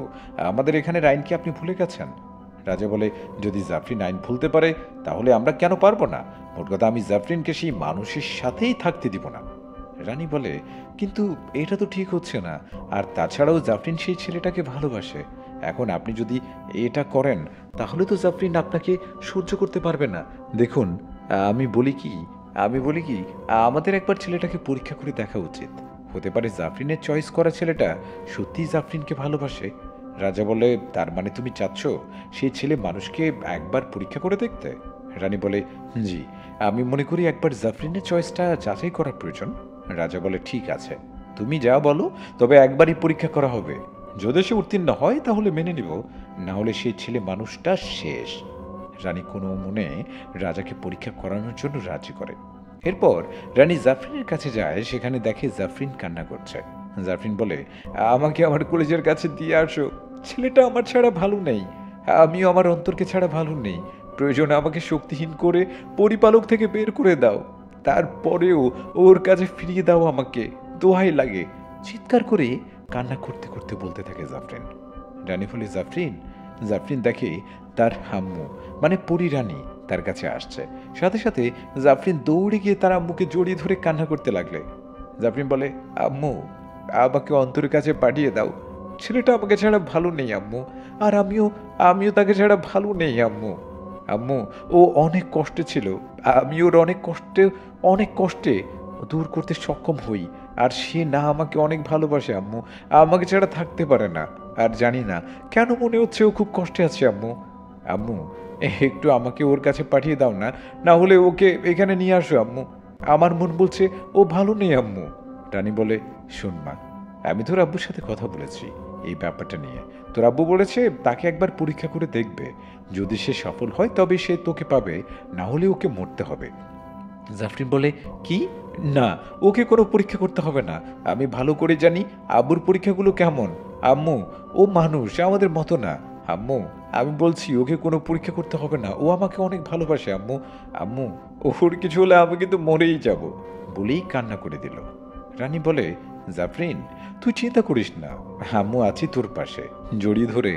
আমাদের এখানের আইন কি আপনি ভুলে গেছেন? রাজা বলে, যদি জাফরিন আইন ভুলতে পারে, তাহলে আমরা কেন পারবো না? মোট কথা, আমি জাফরিনকে সেই মানুষের সাথেই থাকতে দিব না। রানী বলে, কিন্তু এটা তো ঠিক হচ্ছে না। আর তাছাড়াও জাফরিন সেই ছেলেটাকে ভালোবাসে। এখন আপনি যদি এটা করেন, তাহলে তো জাফরিন আপনাকে সহ্য করতে পারবে না। দেখুন, আমি বলি কি আমি বলি কি আমাদের একবার ছেলেটাকে পরীক্ষা করে দেখা উচিত। হতে পারে জাফরিনের চয়েস করা ছেলেটা সত্যিই জাফরিনকে ভালোবাসে। রাজা বলে, তার মানে তুমি চাচ্ছ সেই ছেলে মানুষকে একবার পরীক্ষা করে দেখতে? রানী বলে, জি, আমি মনে করি একবার জাফরিনের চয়েসটা যাচাই করা প্রয়োজন। রাজা বলে, ঠিক আছে, তুমি যা বলো, তবে একবারই পরীক্ষা করা হবে। যদি সে উত্তীর্ণ হয় তাহলে মেনে নিব, না হলে সেই ছেলে মানুষটা শেষ। রানী কোনো মনে রাজাকে পরীক্ষা করানোর জন্য রাজি করে। এরপর রানী জাফরিনের কাছে যায়, সেখানে দেখে জাফরিন কান্না করছে। জাফরিন বলে, আমাকে আমার কলেজের কাছে দিয়ে আসো, ছেলেটা আমার ছাড়া ভালো নেই, আমিও আমার অন্তরকে ছাড়া ভালো নেই। প্রয়োজনে আমাকে শক্তিহীন করে পরিপালক থেকে বের করে দাও, তারপরেও ওর কাছে ফিরিয়ে দাও আমাকে, দোহাই লাগে। চিৎকার করে কান্না করতে করতে বলতে থাকে জাফরিন। রানী বলে, জাফরিন। জাফরিন দেখে তার আম্মু মানে পরী রানী তার কাছে আসছে। সাথে সাথে জাফরিন দৌড়ে গিয়ে তার আম্মুকে জড়িয়ে ধরে কান্না করতে লাগলে। জাফরিন বলে, আম্মু, আমাকে অন্তরের কাছে পাঠিয়ে দাও, ছেলেটা আমাকে ছাড়া ভালো নেই আম্মু, আর আমিও তাকে ছাড়া ভালো নেই আম্মু। আম্মু, ও অনেক কষ্টে ছিল, আমি ওর অনেক কষ্টে দূর করতে সক্ষম হই, আর সে না আমাকে অনেক ভালোবাসে আম্মু, আমাকে ছাড়া থাকতে পারে না। আর জানি না কেন মনে হচ্ছে ও খুব কষ্টে আছে আম্মু। আম্মু, একটু আমাকে ওর কাছে পাঠিয়ে দাও না, না হলে ওকে এখানে নিয়ে আসো আম্মু, আমার মন বলছে ও ভালো নেই আম্মু। রানী বলে, শোন মা, আমি তোর আব্বুর সাথে কথা বলেছি এই ব্যাপারটা নিয়ে। তোর আব্বু বলেছে তাকে একবার পরীক্ষা করে দেখবে, যদি সে সফল হয় তবে সে তোকে পাবে, না হলে ওকে মরতে হবে। জাফরিন বলে, কি? না, ওকে কোনো পরীক্ষা করতে হবে না, আমি ভালো করে জানি আব্বুর পরীক্ষাগুলো কেমন। আম্মু, ও মানুষ, আমাদের মতো না আম্মু, আমি বলছি ওকে কোনো পরীক্ষা করতে হবে না, ও আমাকে অনেক ভালোবাসে আম্মু। আম্মু, ওর কিছু হলে আমি কিন্তু মরেই যাব, বলেই কান্না করে দিল। রানী বলে, জাফরিন, তুই চিন্তা করিস না, আম্মু আছি তোর পাশে। জড়িয়ে ধরে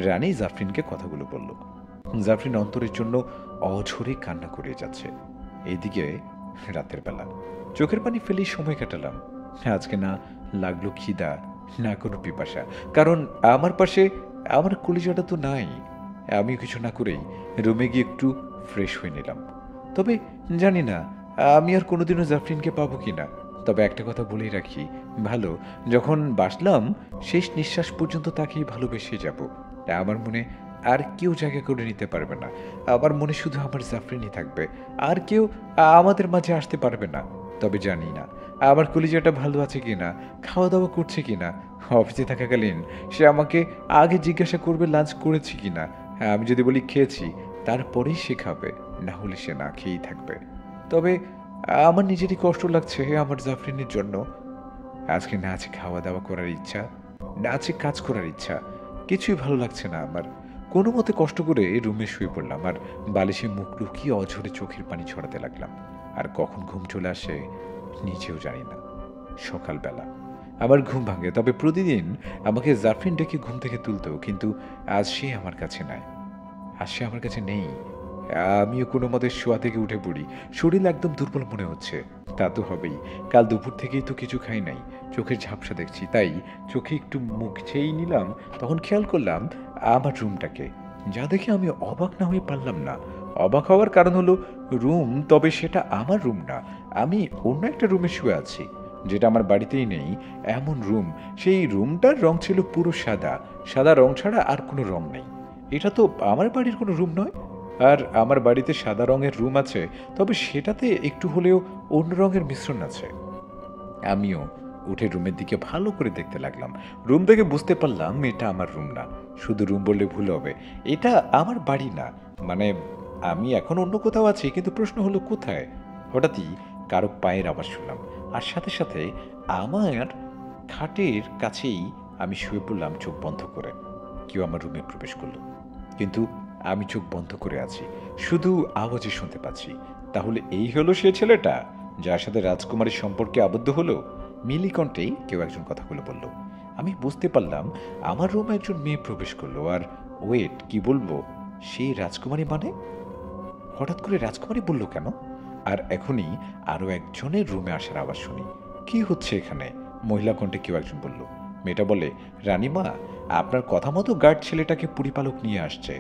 রানী জাফরিনকে কথাগুলো বলল। জাফরিন অন্তরের জন্য অঝরে কান্না করে যাচ্ছে। এইদিকে রাতের বেলা চোখের পানি ফেলেই সময় কাটালাম। আজকে না লাগলো খিদা, না কোনো পিপাসা, কারণ আমার পাশে আমার কলিজাটা তো নাই। আমি কিছু না করেই রুমে গিয়ে একটু ফ্রেশ হয়ে নিলাম। তবে জানি না আমি আর কোনোদিনও জাফরিনকে পাবো কিনা। তবে একটা কথা বলেই রাখি, ভালো যখন বাসলাম শেষ নিঃশ্বাস পর্যন্ত তাকেই ভালোবেসে যাব। আমার মনে আর কেউ জায়গা করে নিতে পারবে না, আমার মনে শুধু আমার জাফরিনই থাকবে, আর কেউ আমাদের মাঝে আসতে পারবে না। তবে জানি না আমার কলিজাটা ভালো আছে কিনা, খাওয়া দাওয়া করছে কিনা। অফিসে থাকাকালীন সে আমাকে আগে জিজ্ঞাসা করবে লাঞ্চ করেছি কিনা। আমি যদি বলি খেয়েছি, তারপরেই সে খাবে, না হলে সে না খেয়েই থাকবে। তবে আমার নিজেরই কষ্ট লাগছে আমার জাফরিনের জন্য। আজকে না আছে খাওয়া দাওয়া করার ইচ্ছা, না আছে কাজ করার ইচ্ছা, কিছুই ভালো লাগছে না আমার। কোনো মতে কষ্ট করে রুমে শুয়ে পড়লাম আর বালিশে মুখ লুকিয়ে অঝরে চোখের পানি ছড়াতে লাগলাম। আর কখন ঘুম চলে আসে নিজেও জানি না। সকালবেলা আমার ঘুম ভাঙে, তবে প্রতিদিন আমাকে জাফরিন ডেকে ঘুম থেকে তুলতো, কিন্তু আজ সে আমার কাছে নাই, আজ সে আমার কাছে নেই। আমিও কোনো মতে শোয়া থেকে উঠে পড়ি, শরীর একদম দুর্বল মনে হচ্ছে। তা তো হবেই, কাল দুপুর থেকেই তো কিছু খাই নাই, চোখের ঝাপসা দেখছি, তাই চোখে একটু মুখ ছেই নিলাম। তখন খেয়াল করলাম আমার রুমটাকে, যা দেখে আমি অবাক না হয়ে পারলাম না। অবাক হওয়ার কারণ হলো রুম, তবে সেটা আমার রুম না, আমি অন্য একটা রুমে শুয়ে আছি, যেটা আমার বাড়িতেই নেই এমন রুম। সেই রুমটার রং ছিল পুরো সাদা, সাদা রং ছাড়া আর কোনো রং নেই। এটা তো আমার বাড়ির কোনো রুম নয়। আর আমার বাড়িতে সাদা রঙের রুম আছে, তবে সেটাতে একটু হলেও অন্য রঙের মিশ্রণ আছে। আমিও উঠে রুমের দিকে ভালো করে দেখতে লাগলাম। রুম দেখে বুঝতে পারলাম এটা আমার রুম না। শুধু রুম বললে ভুল হবে, এটা আমার বাড়ি না। মানে আমি এখন অন্য কোথাও আছি, কিন্তু প্রশ্ন হলো কোথায়। হঠাৎই কারো পায়ের আওয়াজ শুনলাম, আর সাথে সাথে আমার খাটের কাছেই আমি শুয়ে পড়লাম চোখ বন্ধ করে। কেউ আমার রুমে প্রবেশ করলো, কিন্তু আমি চোখ বন্ধ করে আছি, শুধু আওয়াজই শুনতে পাচ্ছি। তাহলে এই হলো সে ছেলেটা যার সাথে রাজকুমারীর সম্পর্কে আবদ্ধ হলো। মিলি কণ্ঠেই কেউ একজন কথাগুলো বলল। আমি বুঝতে পারলাম আমার রুমে একজন মেয়ে প্রবেশ করলো। আর ওয়েট, কি বলবো, সেই রাজকুমারী মানে? হঠাৎ করে রাজকুমারী বলল কেন? আর এখনই আরো একজনের রুমে আসার আওয়াজ শুনি। কি হচ্ছে এখানে? মহিলা কণ্ঠে কেউ একজন বলল। মেয়েটা বলে, রানীমা, আপনার কথা মতো গার্ড ছেলেটাকে পরিপালক নিয়ে আসছে।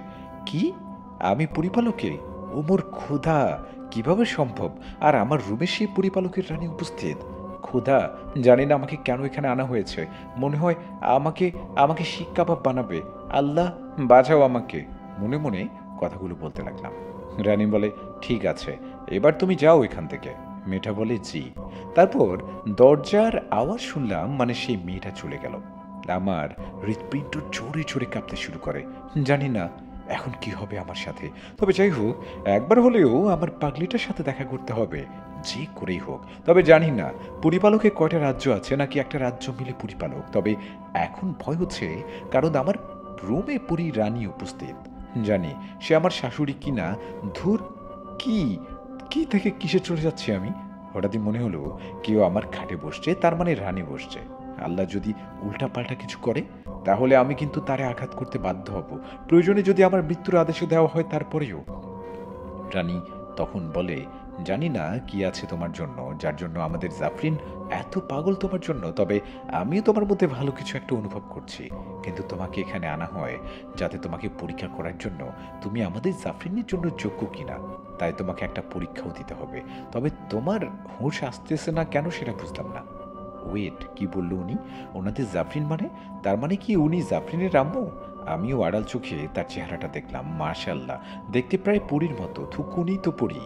কি? আমি পরিপালকে? ও মোর খোদা, কিভাবে সম্ভব? আর আমার রুমে সেই পরিপালকের রানী উপস্থিত? খোদা, জানি না আমাকে কেন এখানে আনা হয়েছে। মনে হয় আমাকে আমাকে শিক কাবাব বানাবে। আল্লাহ, বাঁচাও আমাকে। মনে মনে কথাগুলো বলতে লাগলাম। রানী বলে, ঠিক আছে, এবার তুমি যাও এখান থেকে। মেয়েটা বলে, জি। তারপর দরজার আওয়াজ শুনলাম, মানে সেই মেয়েটা চলে গেল। আমার হৃৎপিণ্ড জোরে জোরে কাঁপতে শুরু করে। জানি না এখন কি হবে আমার সাথে। তবে যাই হোক, একবার হলেও আমার পাগলিটার সাথে দেখা করতে হবে, যে করেই হোক। তবে জানি না পরিপালকে কয়টা রাজ্য আছে, নাকি একটা রাজ্য মিলে পরিপালক। তবে এখন ভয় হচ্ছে, কারণ আমার রুমে পরি রানী উপস্থিত। জানি সে আমার শাশুড়ি কিনা। ধুর, কি কি থেকে কিসে চলে যাচ্ছি আমি? হঠাৎই মনে হলো কেউ আমার খাটে বসছে, তার মানে রানী বসছে। আল্লাহ যদি উল্টাপাল্টা কিছু করে, তাহলে আমি কিন্তু তারে আঘাত করতে বাধ্য হব। প্রয়োজনে যদি আমার মৃত্যুর আদেশও দেওয়া হয় তারপরেও। রানী তখন বলে, জানি না কি আছে তোমার জন্য, যার জন্য আমাদের জাফরিন এত পাগল তোমার জন্য। তবে আমিও তোমার মধ্যে ভালো কিছু একটা অনুভব করছি। কিন্তু তোমাকে এখানে আনা হয় যাতে তোমাকে পরীক্ষা করার জন্য তুমি আমাদের জাফরিনের জন্য যোগ্য কিনা। তাই তোমাকে একটা পরীক্ষাও দিতে হবে। তবে তোমার হুঁশ আসতেছে না কেন সেটা বুঝলাম না। ওয়েট, কি বললো উনি? ওনাদের জাফরিন মানে? তার মানে কি উনি জাফরিনের আম্মু? আমিও আড়াল চোখে তার চেহারাটা দেখলাম। মাশাল্লাহ, দেখতে প্রায় পরীর মতো। থুকুনি তো পরী।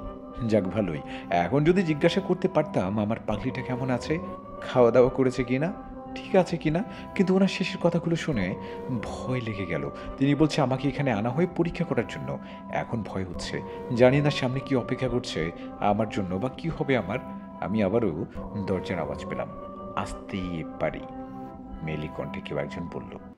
যাক, ভালোই। এখন যদি জিজ্ঞাসা করতে পারতাম আমার পাগলিটা কেমন আছে, খাওয়া দাওয়া করেছে কিনা, ঠিক আছে কিনা। কিন্তু ওনার শেষের কথাগুলো শুনে ভয় লেগে গেল। তিনি বলছে আমাকে এখানে আনা হয় পরীক্ষা করার জন্য। এখন ভয় হচ্ছে, জানি না সামনে কি অপেক্ষা করছে আমার জন্য, বা কি হবে আমার। আমি আবারও দরজার আওয়াজ পেলাম। আসতেই পারি, মেলি কণ্ঠে কেউ একজন বলল।